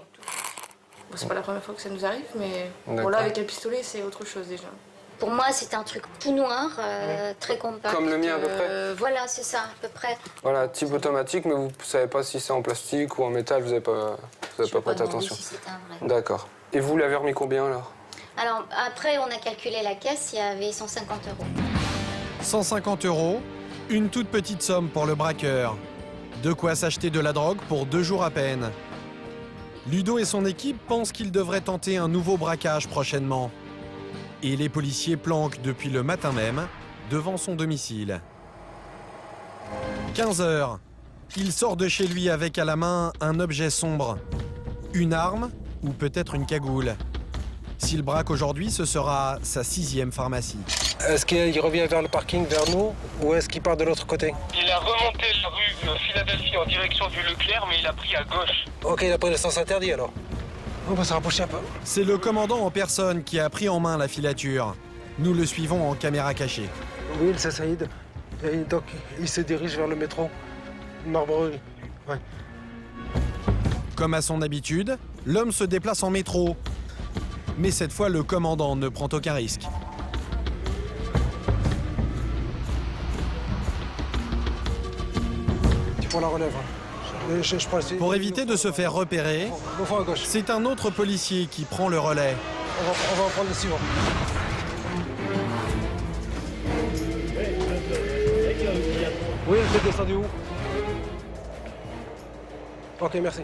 Bon, c'est pas la première fois que ça nous arrive, mais bon, D'accord. là, avec un pistolet, c'est autre chose déjà. Pour moi, c'était un truc tout noir, très compact. Comme le mien à peu près. Voilà, c'est ça, à peu près. Voilà, type automatique, mais vous savez pas si c'est en plastique ou en métal, vous n'avez pas prêté attention. Si c'était un vrai. D'accord. Et vous l'avez remis combien alors? Alors, après, on a calculé la caisse, il y avait 150 €. 150 €, une toute petite somme pour le braqueur. De quoi s'acheter de la drogue pour 2 jours à peine. Ludo et son équipe pensent qu'ils devraient tenter un nouveau braquage prochainement. Et les policiers planquent depuis le matin même devant son domicile. 15 h, il sort de chez lui avec à la main un objet sombre. Une arme ou peut-être une cagoule. S'il braque aujourd'hui, ce sera sa 6e pharmacie. Est-ce qu'il revient vers le parking, vers nous, ou est-ce qu'il part de l'autre côté? Il a remonté la rue Philadelphie en direction du Leclerc, mais il a pris à gauche. Ok, il a pris le sens interdit alors. On va se rapprocher un peu. C'est le commandant en personne qui a pris en main la filature. Nous le suivons en caméra cachée. Oui, c'est Saïd. Et donc, il se dirige vers le métro. Marlborough. Ouais. Comme à son habitude, l'homme se déplace en métro. Mais cette fois, le commandant ne prend aucun risque. Tu prends la relève. Pour éviter de se faire repérer, c'est un autre policier qui prend le relais. On va en prendre le suivant. Oui, elle s'est descendue où? Ok, merci.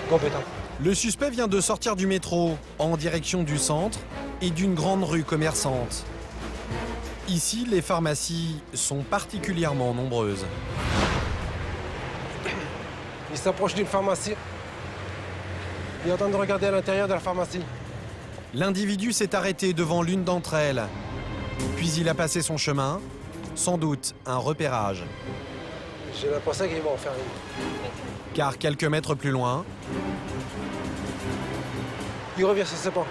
Compétent. Le suspect vient de sortir du métro en direction du centre et d'une grande rue commerçante. Ici, les pharmacies sont particulièrement nombreuses. Il s'approche d'une pharmacie. Il est en train de regarder à l'intérieur de la pharmacie. L'individu s'est arrêté devant l'une d'entre elles. Puis il a passé son chemin, sans doute un repérage. J'ai l'impression qu'il va en faire une. Car quelques mètres plus loin, il revient sur ses pas.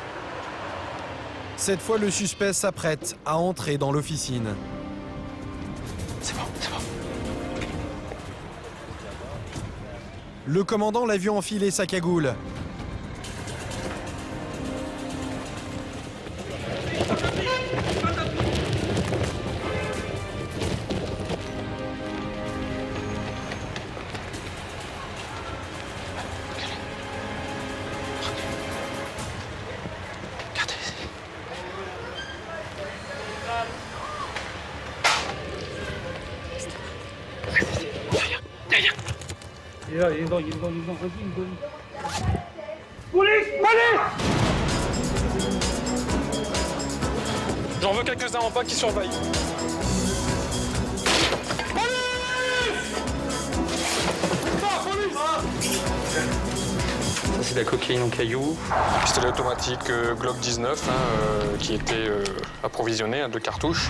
Cette fois, le suspect s'apprête à entrer dans l'officine. C'est bon, c'est bon. Le commandant l'a vu enfiler sa cagoule. Il est dans. Police! J'en veux quelques-uns en bas qui surveillent. Ça, c'est de la cocaïne en cailloux. Pistolet automatique Glock 19 qui était approvisionné de cartouches.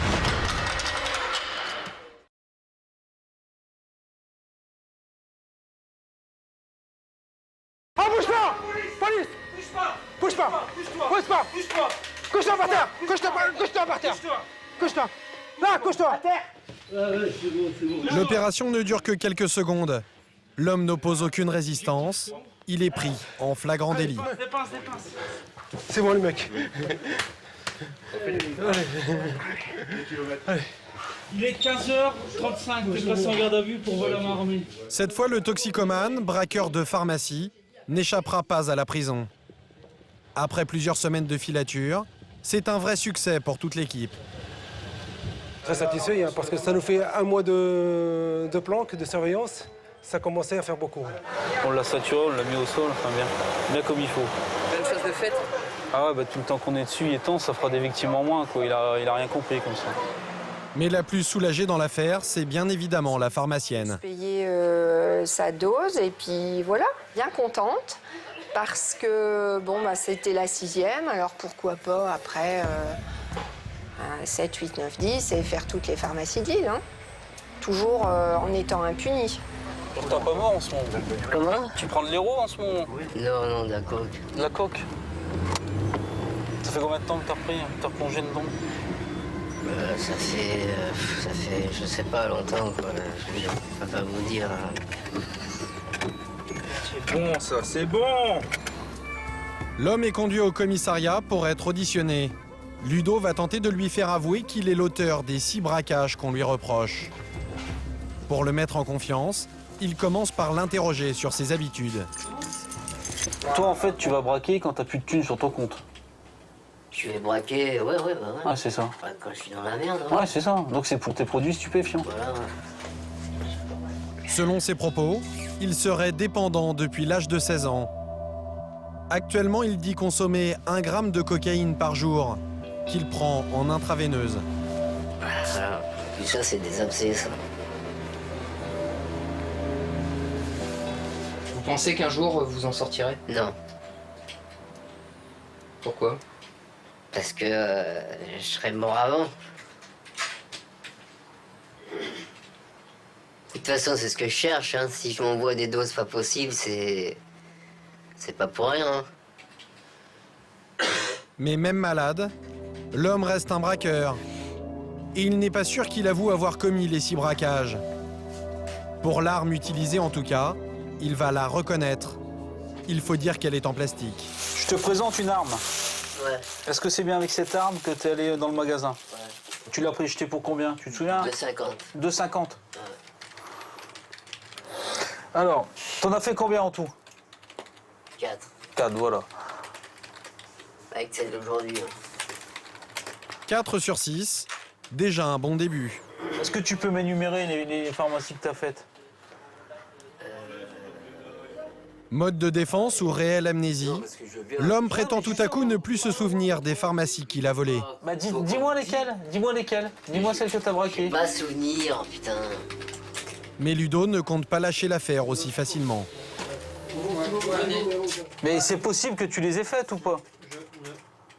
Ah, bouge pas! Police! Bouge pas! Bouge pas! Bouge pas! Couche-toi par terre! Couche-toi par terre! Couche-toi! Là, couche-toi! L'opération ne dure que quelques secondes. L'homme n'oppose aucune résistance. Il est pris en flagrant délit. C'est moi le mec. Allez. Il est 15h35, t'es passé en garde à vue pour vol à main armée. Cette fois, le toxicomane, braqueur de pharmacie, n'échappera pas à la prison. Après plusieurs semaines de filature, c'est un vrai succès pour toute l'équipe. Très satisfait parce que ça nous fait un mois de planque, de surveillance. Ça commençait à faire beaucoup. On l'a saturé, on l'a mis au sol, enfin bien comme il faut. Même chose de fait. Ah ouais, bah tout le temps qu'on est dessus, il est temps, ça fera des victimes en moins, quoi. Il a rien compris comme ça. Mais la plus soulagée dans l'affaire, c'est bien évidemment la pharmacienne. Payer sa dose et puis voilà, bien contente. Parce que bon, c'était la 6e, alors pourquoi pas après 7, 8, 9, 10 et faire toutes les pharmacies de l'île. Hein. Toujours en étant impuni. T'es pas mort en ce moment. Comment? Tu prends de l'héros en ce moment? Non, de la coke. De la coke? Ça fait combien de temps que t'as repris? T'as replongé dedans? Ça fait, je sais pas, longtemps, quoi. Je peux pas vous dire. C'est bon, ça, c'est bon! L'homme est conduit au commissariat pour être auditionné. Ludo va tenter de lui faire avouer qu'il est l'auteur des 6 braquages qu'on lui reproche. Pour le mettre en confiance, il commence par l'interroger sur ses habitudes. Toi, en fait, tu vas braquer quand t'as plus de thunes sur ton compte. Je vais braquer, ouais. Ouais, c'est ça. Quand je suis dans la merde. Hein. Ouais, c'est ça. Donc c'est pour tes produits stupéfiants. Voilà. Selon ses propos, il serait dépendant depuis l'âge de 16 ans. Actuellement, il dit consommer 1 gramme de cocaïne par jour, qu'il prend en intraveineuse. Voilà. Tout ça, c'est des abcès, ça. Vous pensez qu'un jour, vous en sortirez? Non. Pourquoi? Parce que je serais mort avant. De toute façon, c'est ce que je cherche. Hein. Si je m'envoie des doses pas possibles, c'est pas pour rien. Hein. Mais même malade, l'homme reste un braqueur. Et il n'est pas sûr qu'il avoue avoir commis les 6 braquages. Pour l'arme utilisée en tout cas, il va la reconnaître. Il faut dire qu'elle est en plastique. Je te présente une arme. Ouais. Est-ce que c'est bien avec cette arme que t'es allé dans le magasin? Ouais. Tu l'as pris jeté pour combien? Tu te souviens? 2,50. 2,50. Ouais. Alors, t'en as fait combien en tout? 4. 4, voilà. Avec celle d'aujourd'hui. 4 sur 6, déjà un bon début. Est-ce que tu peux m'énumérer les pharmacies que t'as faites? Mode de défense ou réelle amnésie, l'homme prétend tout à coup ne plus se souvenir des pharmacies qu'il a volées. Bah dis-moi lesquelles, dis-moi celles que t'as braquées. Pas souvenir, putain. Mais Ludo ne compte pas lâcher l'affaire aussi facilement. Mais c'est possible que tu les aies faites ou pas?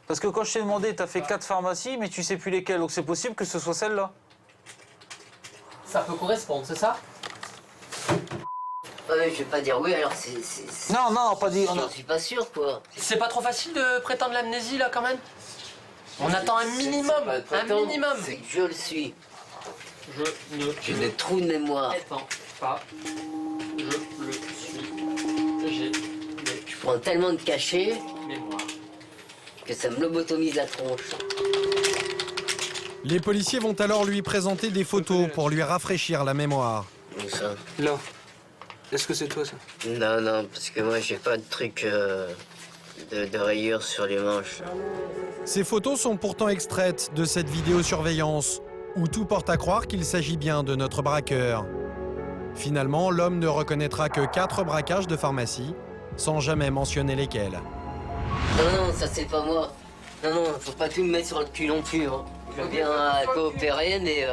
Parce que quand je t'ai demandé, t'as fait 4 pharmacies, mais tu sais plus lesquelles, donc c'est possible que ce soit celle-là. Ça peut correspondre, c'est ça? Ouais, je vais pas dire oui, alors c'est... Non, pas dire. J'en suis pas sûr, quoi. C'est pas trop facile de prétendre l'amnésie, là, quand même? On attend un minimum, un minimum. C'est que je le suis. J'ai des trous de mémoire. Pas. Je le suis. Je prends tellement de cachets mémoire que ça me lobotomise la tronche. Les policiers vont alors lui présenter des photos pour lui rafraîchir la mémoire. Ça. Là. Est-ce que c'est toi, ça? Non, parce que moi, j'ai pas de truc de rayures sur les manches. Ces photos sont pourtant extraites de cette vidéosurveillance, où tout porte à croire qu'il s'agit bien de notre braqueur. Finalement, l'homme ne reconnaîtra que 4 braquages de pharmacie, sans jamais mentionner lesquels. Non, ça c'est pas moi. Non, faut pas tout me mettre sur le cul non plus. Hein. Je veux bien coopérer, mais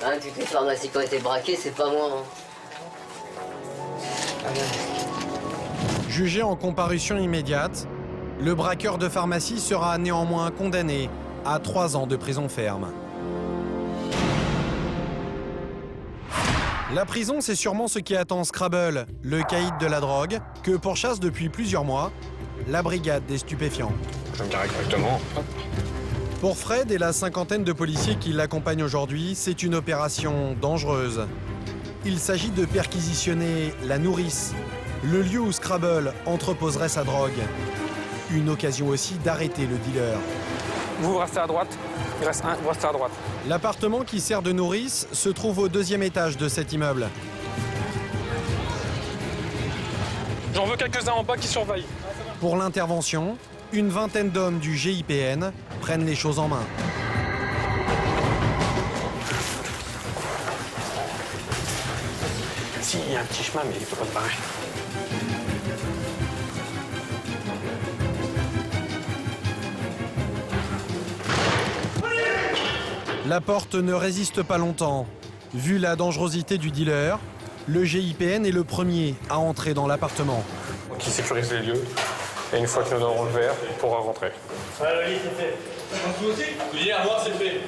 toutes les pharmacies qui ont été braquées, c'est pas moi. Hein. Jugé en comparution immédiate, le braqueur de pharmacie sera néanmoins condamné à 3 ans de prison ferme. La prison, c'est sûrement ce qui attend Scrabble, le caïd de la drogue, que pourchasse depuis plusieurs mois la brigade des stupéfiants. Je me dirais correctement. Pour Fred et la 50aine de policiers qui l'accompagnent aujourd'hui, c'est une opération dangereuse. Il s'agit de perquisitionner la nourrice, le lieu où Scrabble entreposerait sa drogue. Une occasion aussi d'arrêter le dealer. Vous restez à droite, il reste un, vous restez à droite. L'appartement qui sert de nourrice se trouve au 2e étage de cet immeuble. J'en veux quelques-uns en bas qui surveillent. Pour l'intervention, une vingtaine d'hommes du GIPN prennent les choses en main. Si, il y a un petit chemin, mais il ne peut pas se barrer. La porte ne résiste pas longtemps. Vu la dangerosité du dealer, Le GIPN est le premier à entrer dans l'appartement. Qui sécurise les lieux. Et une fois que nous aurons le verre, on pourra rentrer. le lit, c'est fait. Vous aussi? Oui, à moi, c'est fait.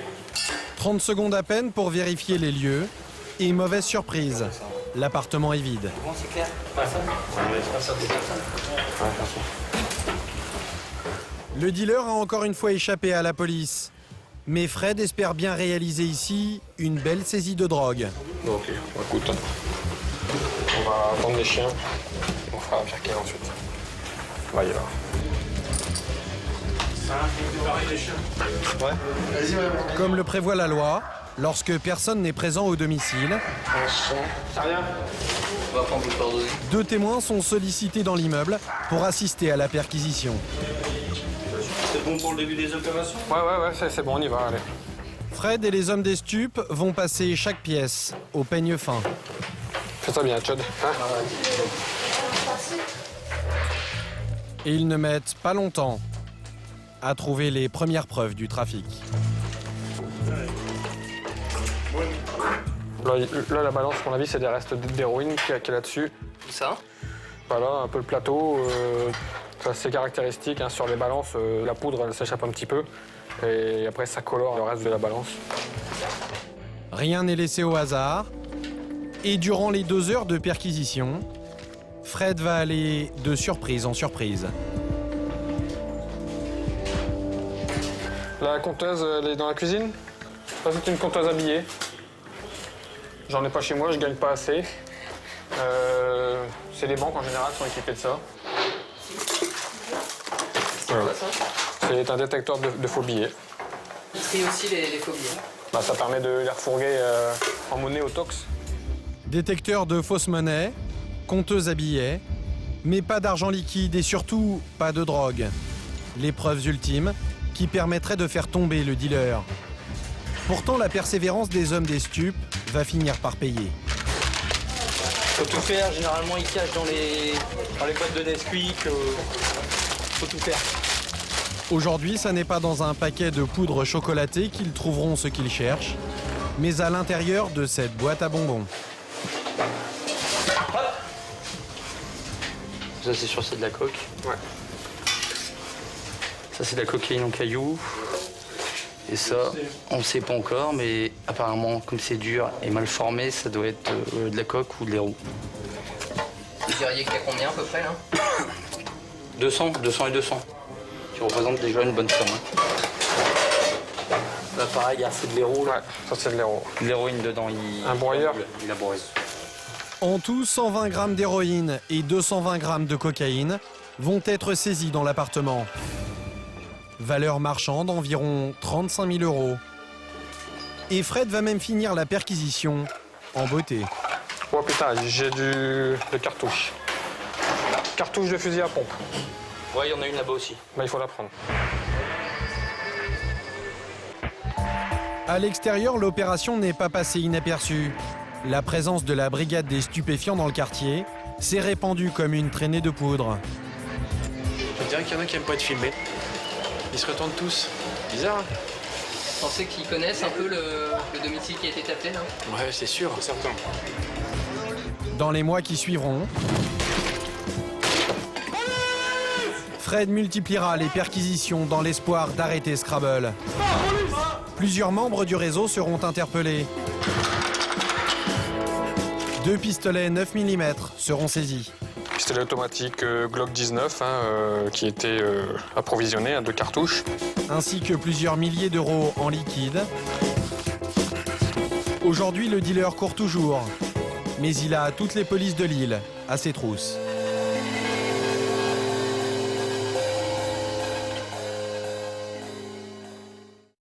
30 secondes à peine pour vérifier les lieux. Et mauvaise surprise, l'appartement est vide. Bon, c'est clair. Le dealer a encore une fois échappé à la police. Mais Fred espère bien réaliser ici une belle saisie de drogue. Ok, écoute, on va vendre les chiens, on fera perquer ensuite. Là, il est là. Comme le prévoit la loi, lorsque personne n'est présent au domicile, deux témoins sont sollicités dans l'immeuble pour assister à la perquisition. C'est bon pour le début des opérations? Ouais, c'est bon, on y va, allez. Fred et les hommes des stupes vont passer chaque pièce au peigne fin. Fais ça bien, Chud. Hein? Et ils ne mettent pas longtemps à trouver les premières preuves du trafic. Là, la balance, à mon avis, c'est des restes d'héroïne qui est là-dessus. Tout ça? Voilà, un peu le plateau. C'est assez caractéristique. Hein, sur les balances, la poudre, elle s'échappe un petit peu. Et après, ça colore le reste de la balance. Rien n'est laissé au hasard. Et durant les 2 heures de perquisition, Fred va aller de surprise en surprise. La compteuse, elle est dans la cuisine. Ça, c'est une compteuse à billets. J'en ai pas chez moi, je gagne pas assez. C'est les banques en général qui sont équipées de ça. Voilà. C'est un détecteur de faux billets. Il trie aussi les faux billets. Bah, ça permet de les refourguer en monnaie au tox. Détecteur de fausses monnaies, compteuse à billets, mais pas d'argent liquide et surtout pas de drogue. Les preuves ultimes qui permettraient de faire tomber le dealer. Pourtant, la persévérance des hommes des stupes va finir par payer. Faut tout faire, généralement ils cachent dans les boîtes de Nesquik. Faut tout faire. Aujourd'hui, ça n'est pas dans un paquet de poudre chocolatée qu'ils trouveront ce qu'ils cherchent, mais à l'intérieur de cette boîte à bonbons. Ça, c'est sûr, c'est de la coke. Ouais. Ça, c'est de la cocaïne en cailloux. Et ça, on ne sait pas encore, mais apparemment, comme c'est dur et mal formé, ça doit être de la coke ou de l'héros. Vous diriez qu'il y a combien à peu près là? 200 et 200. Qui représente déjà une bonne somme. Là, pareil, c'est de l'héros. Ouais, ça, c'est de l'héros. L'héroïne dedans, un broyeur. Il a broyé. En tout, 120 grammes d'héroïne et 220 grammes de cocaïne vont être saisis dans l'appartement. Valeur marchande environ 35 000 €. Et Fred va même finir la perquisition en beauté. Oh putain, j'ai des cartouches. Cartouche de fusil à pompe. Ouais, il y en a une là-bas aussi. Bah, il faut la prendre. À l'extérieur, l'opération n'est pas passée inaperçue. La présence de la brigade des stupéfiants dans le quartier s'est répandue comme une traînée de poudre. Je dirais qu'il y en a qui n'aiment pas être filmés. Ils se retournent tous. Bizarre, hein? Vous pensez qu'ils connaissent un peu le domicile qui a été tapé là? Ouais, c'est sûr, certain. Dans les mois qui suivront, Fred multipliera les perquisitions dans l'espoir d'arrêter Scrabble. Plusieurs membres du réseau seront interpellés. 2 pistolets 9 mm seront saisis. Pistolet automatique Glock 19 qui était approvisionné de cartouches. Ainsi que plusieurs milliers d'euros en liquide. Aujourd'hui, le dealer court toujours. Mais il a toutes les polices de l'île à ses trousses.